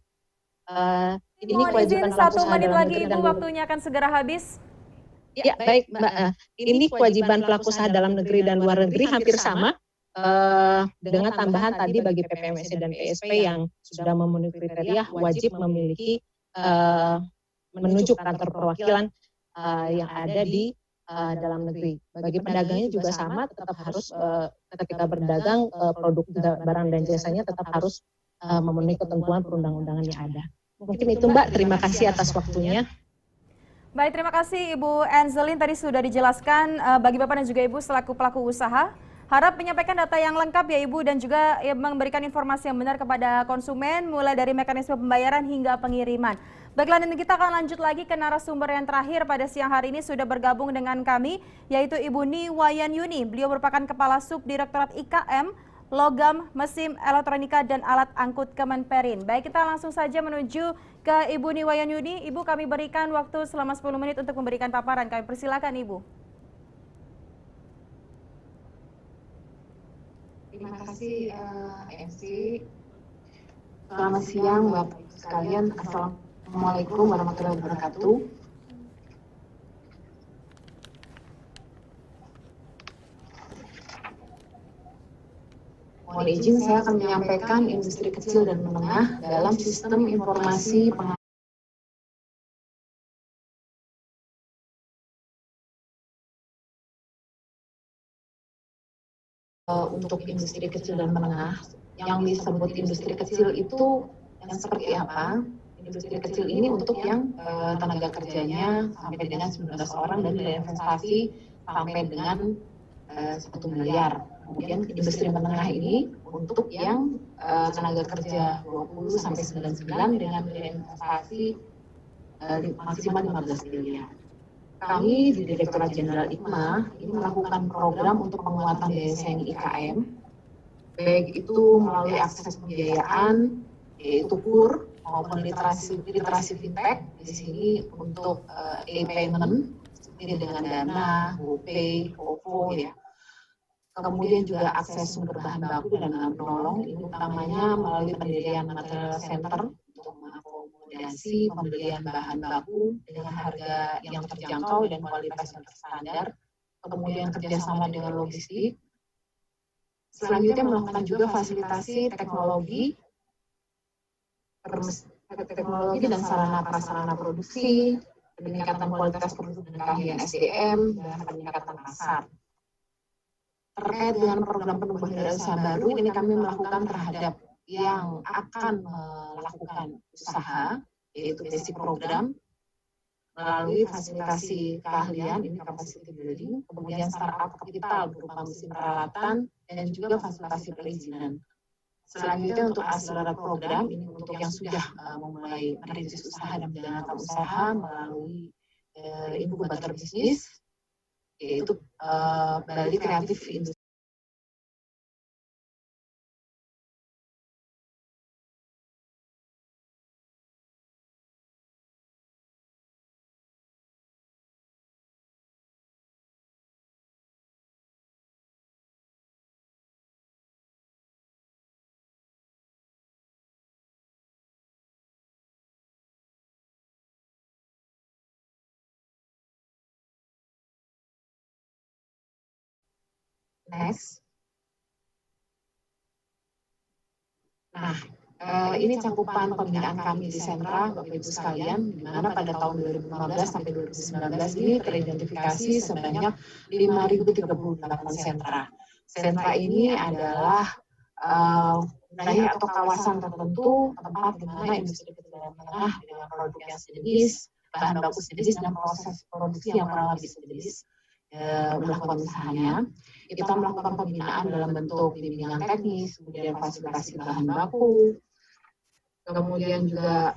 Ini kewajiban pelaku usaha dalam negeri dan waktunya akan segera habis. Ya, baik Mbak. Ini kewajiban pelaku usaha dalam negeri dan luar negeri hampir sama dengan tambahan tadi bagi PPMSE dan PSP yang sudah memenuhi kriteria wajib memiliki menunjuk kantor perwakilan yang ada di dalam negeri. Bagi pedagangnya juga sama, tetap harus ketika berdagang produk barang dan jasanya tetap harus memenuhi ketentuan perundang-undangan yang ada. Mungkin itu Mbak, terima kasih atas waktunya. Baik, terima kasih Ibu Angelin, tadi sudah dijelaskan bagi Bapak dan juga Ibu selaku pelaku usaha. Harap menyampaikan data yang lengkap ya Ibu dan juga memberikan informasi yang benar kepada konsumen mulai dari mekanisme pembayaran hingga pengiriman. Baiklah, dan kita akan lanjut lagi ke narasumber yang terakhir pada siang hari ini sudah bergabung dengan kami yaitu Ibu Ni Wayanyuni. Beliau merupakan Kepala Subdirektorat IKM, Logam, Mesin, Elektronika, dan Alat Angkut Kemenperin. Baik, kita langsung saja menuju ke Ibu Ni Wayanyuni. Ibu, kami berikan waktu selama 10 menit untuk memberikan paparan. Kami persilakan Ibu. Terima kasih MC. Selamat siang Bapak Ibu sekalian. Assalamualaikum warahmatullahi wabarakatuh. Mohon izin saya akan menyampaikan industri kecil dan menengah dalam sistem informasi untuk industri kecil dan menengah. Yang disebut industri kecil itu yang seperti apa? Industri kecil ini untuk yang tenaga kerjanya sampai dengan 19 orang dan nilai investasi sampai dengan 1 miliar. Kemudian industri menengah ini untuk yang tenaga kerja 20 sampai 99 dengan nilai investasi maksimal 15 miliar. Kami di Direktorat Jenderal IKMA ini melakukan program untuk penguatan daya saing IKM, baik itu melalui akses pembiayaan, yaitu KUR, maupun literasi fintech. Di sini untuk e-payment, seperti dengan Dana, GoPay, OVO, ya. Kemudian juga akses sumber bahan baku dan penolong, ini utamanya melalui pendirian material center untuk mengakomodasi pembelian bahan baku dengan harga yang terjangkau dan kualitas yang terstandar. Kemudian kerjasama dengan logistik. Selanjutnya melakukan juga fasilitasi teknologi dan sarana prasarana produksi, peningkatan kualitas produk dan keahlian SDM, dan peningkatan pasar. Terkait dengan program penumbuhan daya usaha baru, ini kami melakukan terhadap yang akan melakukan usaha, yaitu basic program, melalui fasilitasi keahlian, ini capacity building, kemudian startup kapital berupa mesin peralatan, dan juga fasilitasi perizinan. Selanjutnya untuk akselerator program, ini untuk yang sudah memulai merintis usaha dan menjalankan usaha melalui inkubator bisnis, yaitu Bali Kreatif Industri. Next. Nah, ini cakupan pembinaan kami di sentra, Bapak Ibu sekalian, di mana pada tahun 2015 sampai 2019 ini teridentifikasi sebanyak 5.038 sentra. Sentra ini adalah wilayah atau kawasan tertentu, tempat di mana industri kecil dan menengah dengan produk yang sejenis, bahan baku sejenis, dan proses produksi yang kurang lebih sejenis melakukan usahanya. Kita melakukan pembinaan dalam bentuk bimbingan teknis, kemudian fasilitasi bahan baku, kemudian juga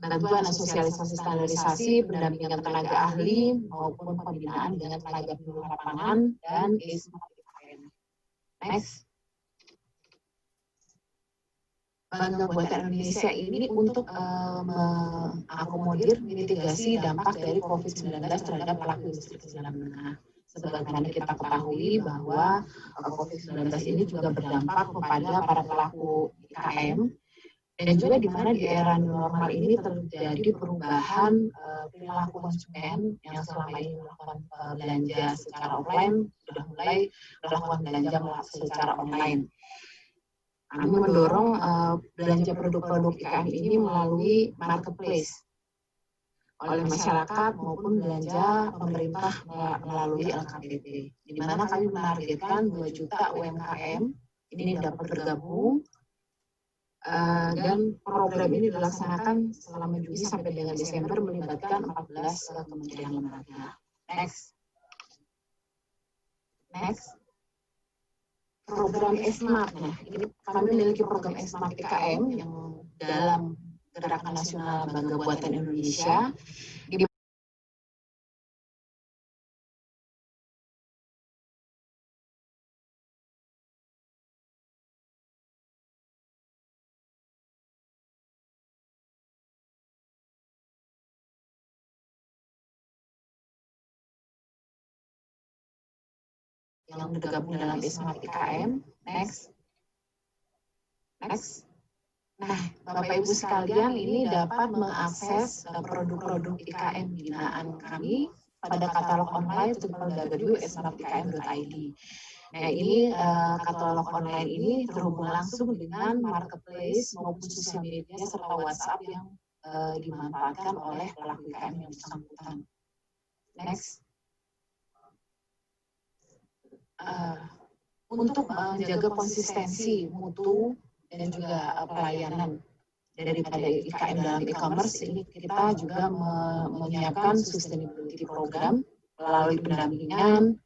bantuan dan sosialisasi standarisasi, pendampingan tenaga ahli, maupun pembinaan dengan tenaga penduduk lapangan, dan Next. Bangga Buatan Indonesia ini untuk mengakomodir mitigasi dampak dari COVID-19 terhadap pelaku industri kecil dan menengah. Sebagaimana kita ketahui bahwa COVID-19 ini juga berdampak kepada para pelaku IKM, dan juga di mana di era new normal ini terjadi perubahan perilaku konsumen yang selama ini melakukan belanja secara offline, sudah mulai melakukan belanja secara online. Kami mendorong belanja produk-produk IKM ini melalui marketplace oleh masyarakat maupun belanja pemerintah melalui LKPP. Di mana kami menargetkan 2 juta UMKM ini dapat bergabung dan program ini dilaksanakan selama Juni sampai dengan Desember melibatkan 14 kementerian lembaga. Next. Program Smart. Nah, ini kami memiliki program Smart IKM yang dalam Gerakan Nasional Bangga Buatan Indonesia. Yang bergabung dalam Smart IKM. Next. Nah, Bapak Ibu sekalian, ini dapat mengakses produk-produk IKM binaan kami pada katalog online www.smartikm.id. Nah, ini katalog online ini terhubung langsung dengan marketplace maupun sosial media serta WhatsApp yang dimanfaatkan oleh pelaku IKM yang bersangkutan. Next. Untuk menjaga konsistensi mutu dan juga pelayanan daripada IKM dalam e-commerce, ini kita juga menyiapkan sustainability program melalui pendampingan,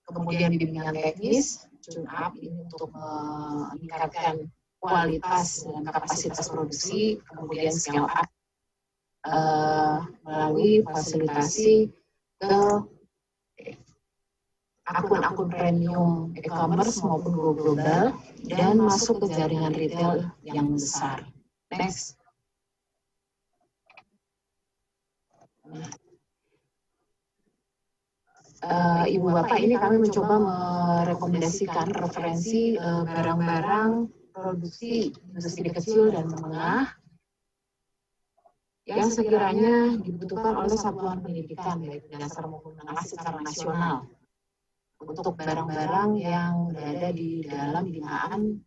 kemudian bimbingan teknis, tune up ini untuk meningkatkan kualitas dan kapasitas produksi, kemudian scale up melalui fasilitasi ke akun-akun premium e-commerce maupun go global dan masuk ke jaringan retail yang besar. Next. Ibu Bapak, ini kami mencoba merekomendasikan referensi barang-barang produksi industri kecil dan menengah yang sekiranya dibutuhkan oleh satuan pendidikan baik dasar maupun menengah secara nasional untuk barang-barang yang berada di dalam binaan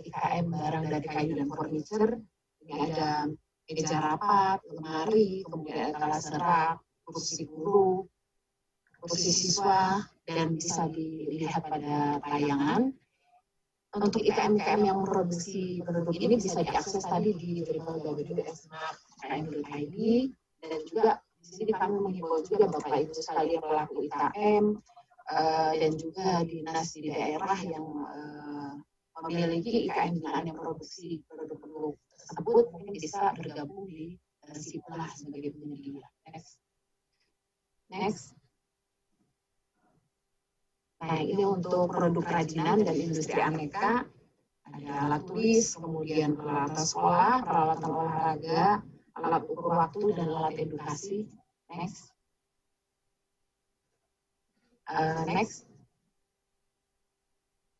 IKM barang dari kayu dan furniture. Ini ada meja rapat, lemari, kemudian ada kelas serak, kursi guru, kursi siswa, dan bisa dilihat pada tayangan. Untuk IKM-IKM yang memproduksi produk ini bisa diakses tadi di www.smart.ikm.id, dan juga di sini kami menghimbau juga Bapak Ibu sekalian pelaku IKM dan juga dinas di daerah yang memiliki IKM binaan yang produksi produk-produk tersebut mungkin bisa bergabung di SIPLAH sebagai penyedia. Next. Nah, ini untuk produk kerajinan dan industri aneka, ada alat tulis, kemudian peralatan sekolah, peralatan olahraga, alat ukur waktu, dan alat edukasi. Next. Next.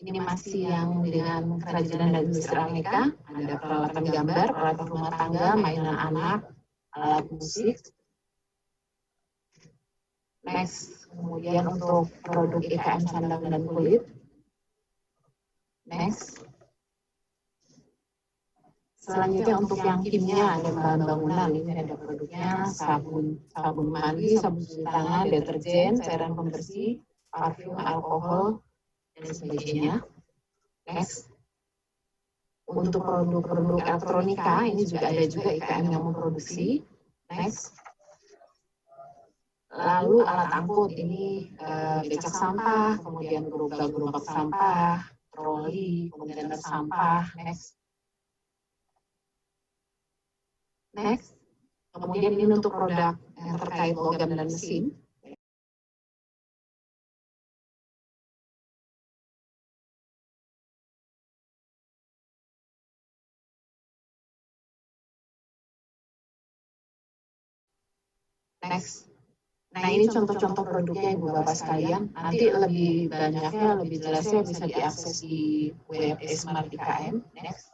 Ini masih yang dengan kerajinan dan industri aneka, ada peralatan gambar, peralatan rumah tangga, mainan anak, alat musik. Next, kemudian untuk produk IKM sandang dan kulit. Next. Selanjutnya untuk yang kimia, ada bahan bangunan. Ini ada produknya sabun mandi, sabun cuci tangan, deterjen, cairan pembersih, parfum, alkohol, dan sebagainya. Next. Untuk produk-produk elektronika, ini juga ada juga IKM yang memproduksi. Next. Lalu alat angkut, ini becak sampah, kemudian gerobak sampah, troli, kontainer sampah. Next. Next. Kemudian ini untuk produk yang terkait logam dan mesin. Next. Nah, ini contoh-contoh produknya Ibu Bapak sekalian. Nanti lebih banyaknya, lebih jelasnya bisa diakses di web Smart IKM. Next.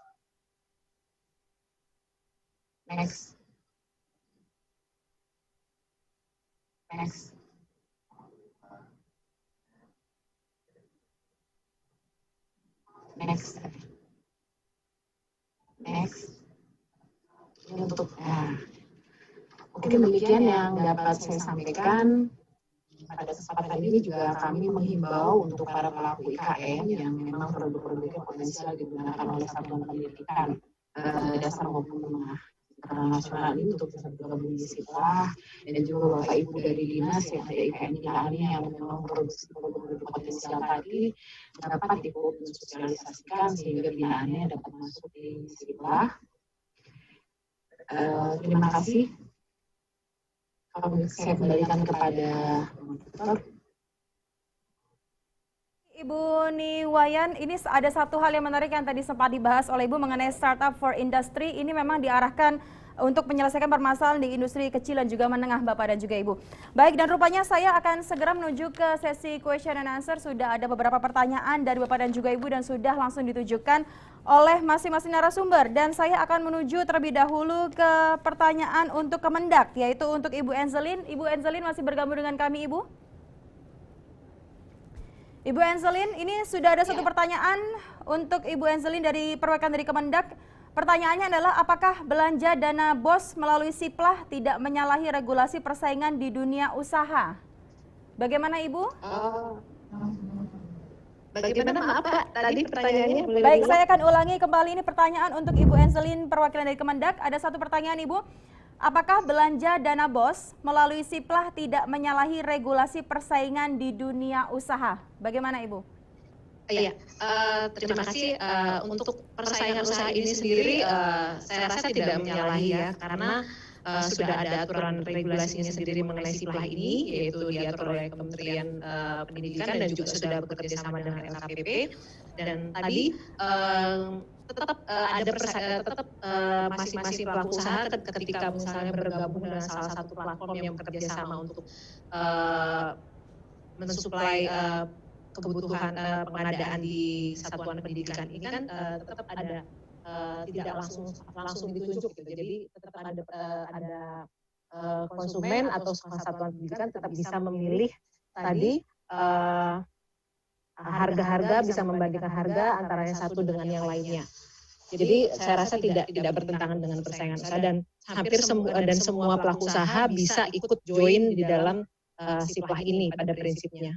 Next. Next. Next. Next. Ini untuk mungkin demikian yang dapat saya sampaikan. Pada kesempatan ini juga kami menghimbau untuk para pelaku IKM yang memang produk-produknya potensial digunakan oleh satuan pendidikan dasar maupun menengah nasional ini untuk bisa bergabung di SIPLAH, dan juga Bapak Ibu dari dinas yang ada IKM binaannya yang memang memproduksi produk-produk potensial tadi dapat ikut mensosialisasikan sehingga binaannya dapat masuk di SIPLAH. Terima kasih. Saya kembalikan kepada moderator. Ibu Niwayan, ini ada satu hal yang menarik yang tadi sempat dibahas oleh Ibu mengenai Startup for Industry. Ini memang diarahkan untuk menyelesaikan permasalahan di industri kecil dan juga menengah, Bapak dan juga Ibu. Baik, dan rupanya saya akan segera menuju ke sesi question and answer. Sudah ada beberapa pertanyaan dari Bapak dan juga Ibu dan sudah langsung ditujukan oleh masing-masing narasumber. Dan saya akan menuju terlebih dahulu ke pertanyaan untuk Kemendak, yaitu untuk Ibu Enzelin. Ibu Enzelin masih bergabung dengan kami, Ibu? Ibu Enselin, ini sudah ada satu pertanyaan untuk Ibu Enselin dari perwakilan dari Kemendak. Pertanyaannya adalah apakah belanja dana BOS melalui Siplah tidak menyalahi regulasi persaingan di dunia usaha? Bagaimana Ibu? Bagaimana maaf Pak? Tadi pertanyaannya boleh Baik, diulang? saya akan ulangi kembali ini pertanyaan untuk Ibu Enselin perwakilan dari Kemendak. Ada satu pertanyaan Ibu. Apakah belanja dana BOS melalui Siplah tidak menyalahi regulasi persaingan di dunia usaha? Bagaimana Ibu? Iya, terima kasih. Untuk persaingan usaha ini sendiri, saya rasa tidak menyalahi ya, karena sudah ada aturan regulasinya sendiri mengenai Siplah ini, yaitu diatur oleh Kementerian Pendidikan dan juga sudah bekerja sama dengan LKPP. Dan tadi tetap tetap masing-masing pelaku usaha ketika misalnya bergabung dengan salah satu platform yang bekerja sama untuk mensuplai kebutuhan pengadaan di satuan pendidikan ini kan tetap ada tidak langsung ditunjuk gitu. Jadi tetap ada konsumen atau satuan pendidikan tetap bisa memilih tadi harga-harga, bisa membandingkan harga antara yang satu dengan yang lainnya. Jadi saya rasa tidak bertentangan dengan persaingan usaha dan hampir semua pelaku usaha bisa ikut join di dalam Siplah ini pada prinsipnya.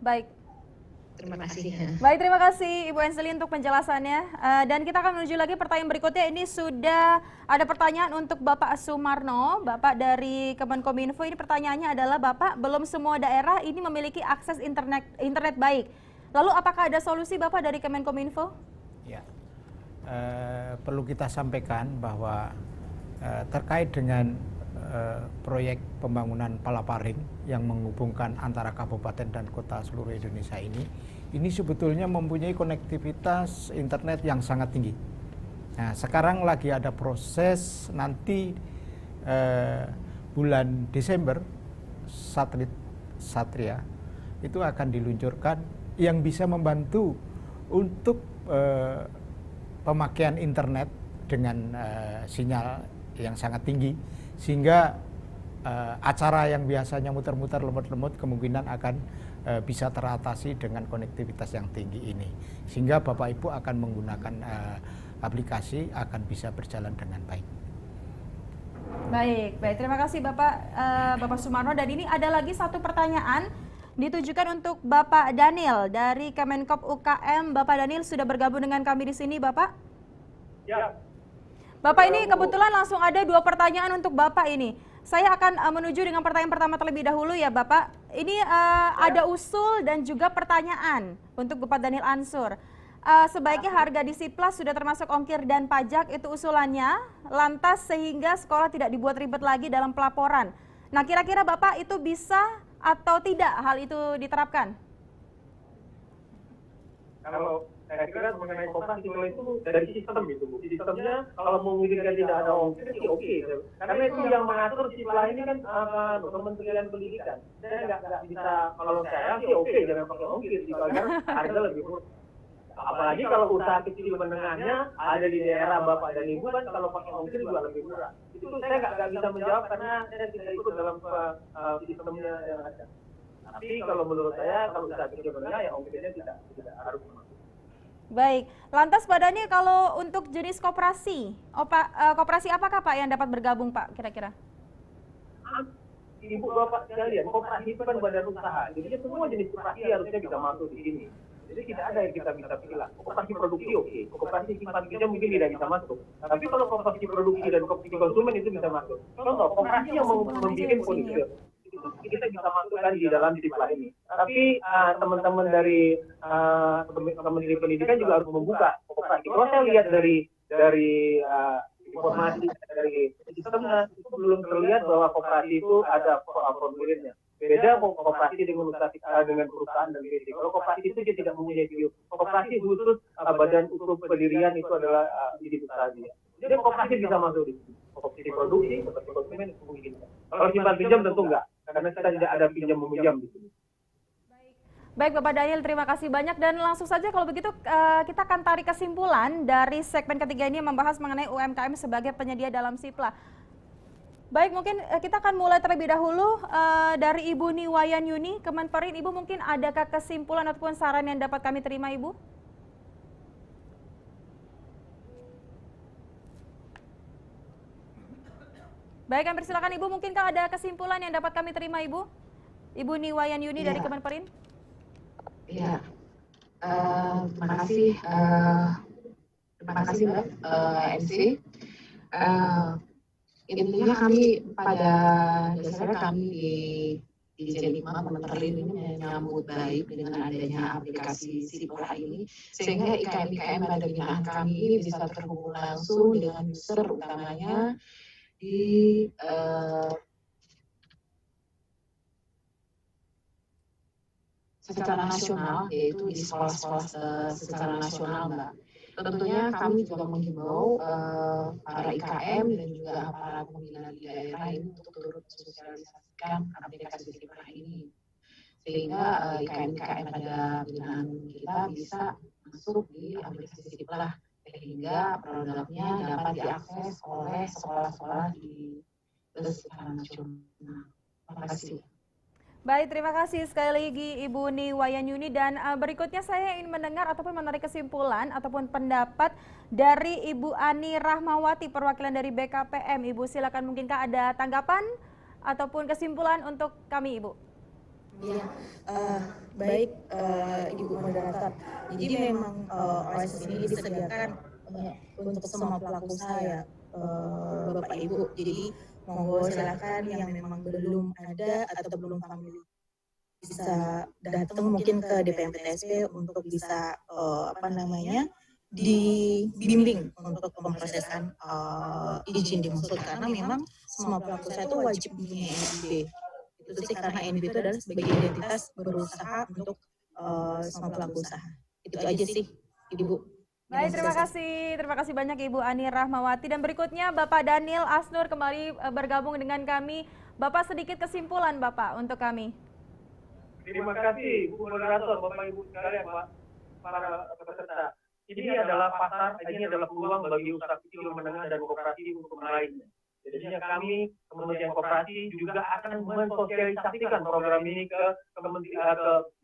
Baik. Terima kasih. Baik, terima kasih Ibu Enselin untuk penjelasannya. Dan kita akan menuju lagi pertanyaan berikutnya. Ini sudah ada pertanyaan untuk Bapak Sumarno, Bapak dari Kemenkominfo. Ini pertanyaannya adalah, Bapak, belum semua daerah ini memiliki akses internet baik. Lalu apakah ada solusi Bapak dari Kemenkominfo? Ya, perlu kita sampaikan bahwa terkait dengan proyek pembangunan Palaparing yang menghubungkan antara kabupaten dan kota seluruh Indonesia ini sebetulnya mempunyai konektivitas internet yang sangat tinggi. Nah, sekarang lagi ada proses nanti bulan Desember satelit Satria itu akan diluncurkan yang bisa membantu untuk pemakaian internet dengan sinyal yang sangat tinggi, sehingga acara yang biasanya muter-muter lemot-lemot kemungkinan akan bisa teratasi dengan konektivitas yang tinggi ini, sehingga Bapak Ibu akan menggunakan aplikasi akan bisa berjalan dengan baik. Baik, terima kasih Bapak Sumarno. Dan ini ada lagi satu pertanyaan ditujukan untuk Bapak Daniel dari Kemenkop UKM. Bapak Daniel sudah bergabung dengan kami di sini, Bapak? Ya. Bapak, ini kebetulan langsung ada dua pertanyaan untuk Bapak ini. Saya akan menuju dengan pertanyaan pertama terlebih dahulu ya Bapak. Ini ada usul dan juga pertanyaan untuk Bapak Daniel Ansur. Sebaiknya harga di Siplah sudah termasuk ongkir dan pajak, itu usulannya. Lantas sehingga sekolah tidak dibuat ribet lagi dalam pelaporan. Nah, kira-kira Bapak itu bisa atau tidak hal itu diterapkan? Kalau saya kira mengenai koperasi itu dari sistem itu, Bu. Sistemnya kalau memungkinkan tidak ada ongkir, sih oke. Karena itu yang mengatur Siplah ini kan Kementerian Pendidikan. Saya nggak bisa, kalau saya sih oke, jangan pakai ongkir, karena harga lebih murah. Apalagi kalau usaha kecil menengahnya ada di daerah Bapak dan Ibu kan kalau pakai ongkir juga lebih murah. Itu saya nggak bisa menjawab karena saya tidak ikut dalam sistemnya yang ada. Tapi kalau menurut saya kalau usaha kecil menengah ya ongkirnya tidak harus. Baik, lantas Pak Daniel kalau untuk jenis koperasi, koperasi apakah Pak yang dapat bergabung Pak kira-kira? Ibu Bapak sekalian, koperasi itu kan badan usaha, jadi semua jenis koperasi harusnya bisa masuk di sini. Jadi tidak ada yang kita bisa pilih. Koperasi produksi oke, koperasi simpan kerja mungkin tidak bisa masuk. Tapi kalau koperasi produksi dan koperasi konsumen itu bisa masuk. Contoh, koperasi yang membuat furniture, kita bisa masukkan di dalam Siplah ini. Tapi teman-teman dari Kementerian Pendidikan juga harus membuka koperasi. Kalau saya lihat dari informasi dari sistemnya itu belum terlihat bahwa koperasi itu ada formulirnya. Beda koperasi dengan perusahaan dan PT. Kalau koperasi itu dia tidak mempunyai bio. Koperasi khusus badan usaha pendirian itu adalah unit usaha dia. Jadi koperasi bisa masuk di sini. Koperasi produksi, koperasi konsumen itu mungkin. Kalau simpan pinjam tentu enggak, karena kita tidak ada pinjam meminjam di sini. Baik Bapak Daniel, terima kasih banyak dan langsung saja kalau begitu kita akan tarik kesimpulan dari segmen ketiga ini yang membahas mengenai UMKM sebagai penyedia dalam Siplah. Baik, mungkin kita akan mulai terlebih dahulu dari Ibu Niwayan Yuni, Kemenperin. Ibu mungkin adakah kesimpulan ataupun saran yang dapat kami terima, Ibu? Baik, kami persilakan Ibu, mungkinkah ada kesimpulan yang dapat kami terima, Ibu? Ibu Niwayan Yuni dari Kemenperin. Iya, terima kasih Mbak MC. Intinya kami pada dasarnya kami di J5 Kemenperin ini menyambut baik dengan adanya aplikasi Siplah ini, sehingga IKM-IKM pada binaan kami ini bisa terhubung langsung dengan user utamanya di secara nasional, yaitu di sekolah-sekolah secara nasional, Mbak. Tentunya kami juga menghimbau para IKM dan juga para pembina di daerah ini untuk turut mensosialisasikan aplikasi Siplah ini, sehingga IKM-IKM pada binaan kita bisa masuk di aplikasi Siplah, sehingga produknya dapat diakses oleh sekolah-sekolah di secara nasional. Terima kasih. Baik, terima kasih sekali lagi Ibu Niwayan Yuni, dan berikutnya saya ingin mendengar ataupun menarik kesimpulan ataupun pendapat dari Ibu Ani Rahmawati, perwakilan dari BKPM. Ibu silakan, mungkinkah ada tanggapan ataupun kesimpulan untuk kami, Ibu? Iya, baik Ibu moderator. Jadi memang OSS ini disediakan untuk semua pelaku usaha, Bapak Ibu. Jadi monggo silakan yang memang belum ada atau belum familiar bisa datang mungkin ke DPM PTSP untuk bisa dibimbing untuk pemrosesan izin dimaksud, karena memang semua pelaku usaha itu wajib mempunyai NIB. Itu sih, karena NIB itu adalah sebagai identitas berusaha untuk semua pelaku usaha. Itu aja sih, Ibu. Baik, terima kasih banyak Ibu Ani Rahmawati. Dan berikutnya Bapak Daniel Asnur kembali bergabung dengan kami. Bapak, sedikit kesimpulan Bapak untuk kami. Terima kasih Bu Moderator, Bapak Ibu sekalian, para peserta. Ini adalah pasar, ini adalah peluang bagi usaha kecil, menengah, dan koperasi untuk meraihnya. Jadinya kami, Kementerian Koperasi, juga akan mensosialisasikan program ini ke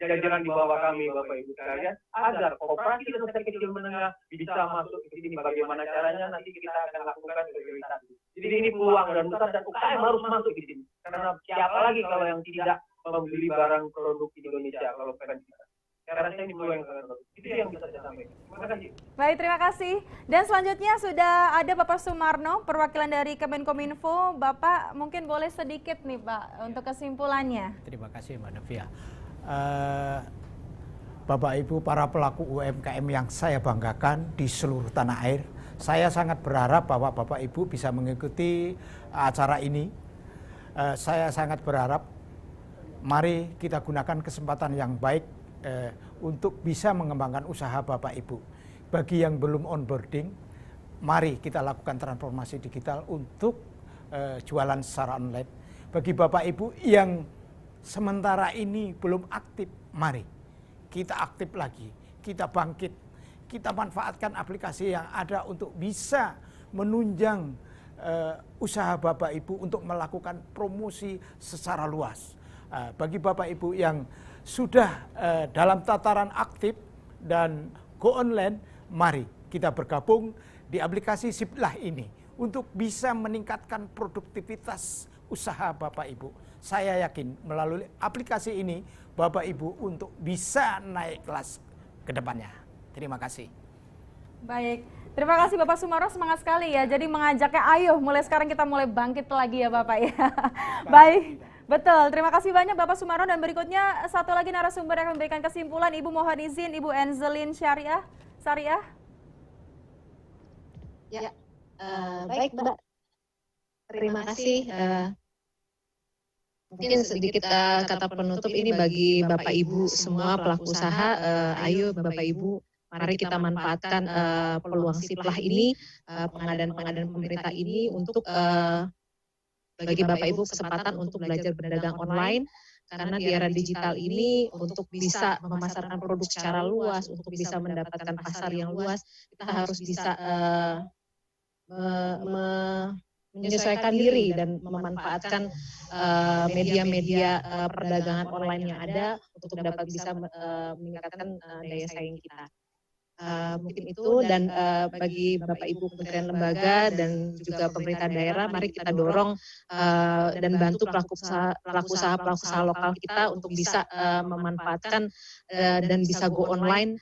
jajaran di bawah kami, Bapak Ibu sekalian, agar koperasi dan usaha kecil menengah bisa masuk ke sini. Bagaimana caranya nanti kita akan lakukan sosialisasi. Jadi ini peluang dan besar, dan UKM harus masuk di sini. Karena siapa lagi kalau yang tidak membeli barang produk Indonesia kalau bukan kita. Karena ini peluang yang sangat bagus. Itu yang bisa saya sampaikan. Terima kasih. Baik, terima kasih. Dan selanjutnya sudah ada Bapak Sumarno, perwakilan dari Kemenkominfo. Bapak mungkin boleh sedikit nih Pak untuk kesimpulannya. Terima kasih Mbak Novia. Bapak Ibu para pelaku UMKM yang saya banggakan di seluruh tanah air, saya sangat berharap bahwa Bapak Ibu bisa mengikuti acara ini. Saya sangat berharap mari kita gunakan kesempatan yang baik untuk bisa mengembangkan usaha Bapak Ibu. Bagi yang belum onboarding, mari kita lakukan transformasi digital untuk jualan secara online. Bagi Bapak Ibu yang sementara ini belum aktif, mari kita aktif lagi, kita bangkit, kita manfaatkan aplikasi yang ada untuk bisa menunjang usaha Bapak Ibu untuk melakukan promosi secara luas. Bagi Bapak Ibu yang sudah dalam tataran aktif dan go online, mari kita bergabung di aplikasi Siplah ini untuk bisa meningkatkan produktivitas usaha Bapak Ibu. Saya yakin melalui aplikasi ini Bapak Ibu untuk bisa naik kelas ke depannya. Terima kasih. Baik, terima kasih Bapak Sumarno, semangat sekali ya. Jadi mengajaknya ayo mulai sekarang kita mulai bangkit lagi ya Bapak ya. Baik. Betul, terima kasih banyak Bapak Sumarno, dan berikutnya satu lagi narasumber yang memberikan kesimpulan, Ibu mohon izin, Ibu Enzelin Syariah. Ya, baik Mbak. Terima kasih. Mungkin sedikit kata penutup ini bagi Bapak Ibu semua pelaku usaha. Ayo Bapak Ibu, mari kita manfaatkan peluang Siplah ini, pengadaan pemerintah ini untuk bagi Bapak Ibu kesempatan untuk belajar berdagang online, karena di era digital ini untuk bisa memasarkan produk secara luas, untuk bisa mendapatkan pasar yang luas, kita harus bisa menyesuaikan diri dan memanfaatkan media-media perdagangan online yang ada untuk dapat bisa meningkatkan daya saing kita. Mungkin itu, dan bagi Bapak Ibu Kementerian Lembaga dan juga pemerintah daerah, mari kita dorong dan bantu pelaku usaha lokal kita untuk bisa memanfaatkan dan bisa go online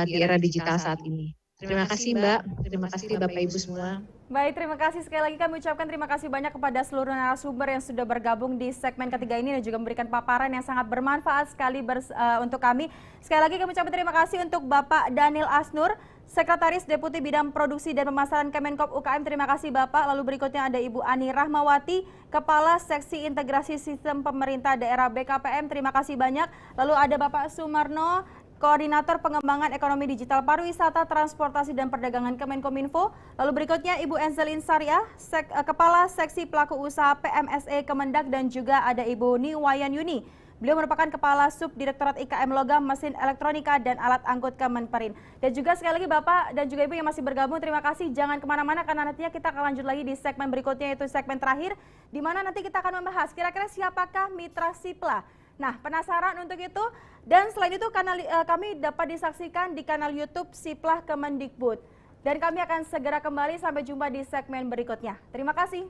di era digital saat ini. Terima kasih Mbak, terima kasih Bapak Ibu semua. Baik, terima kasih sekali lagi kami ucapkan terima kasih banyak kepada seluruh narasumber yang sudah bergabung di segmen ketiga ini dan juga memberikan paparan yang sangat bermanfaat sekali untuk kami. Sekali lagi kami ucapkan terima kasih untuk Bapak Daniel Asnur, Sekretaris Deputi Bidang Produksi dan Pemasaran Kemenkop UKM. Terima kasih Bapak. Lalu berikutnya ada Ibu Ani Rahmawati, Kepala Seksi Integrasi Sistem Pemerintah Daerah BKPM. Terima kasih banyak. Lalu ada Bapak Sumarno, Koordinator Pengembangan Ekonomi Digital Pariwisata, Transportasi dan Perdagangan Kemenkominfo. Lalu berikutnya Ibu Enzelin Sariah, Kepala Seksi Pelaku Usaha PMSE Kemendak, dan juga ada Ibu Niwayan Yuni. Beliau merupakan Kepala Subdirektorat IKM Logam, Mesin Elektronika dan Alat Angkut Kemenperin. Dan juga sekali lagi Bapak dan juga Ibu yang masih bergabung, terima kasih. Jangan kemana-mana karena nantinya kita akan lanjut lagi di segmen berikutnya, yaitu segmen terakhir, di mana nanti kita akan membahas kira-kira siapakah mitra Sipla. Nah, penasaran untuk itu? Dan selain itu kami dapat disaksikan di kanal YouTube Siplah Kemendikbud. Dan kami akan segera kembali, sampai jumpa di segmen berikutnya. Terima kasih.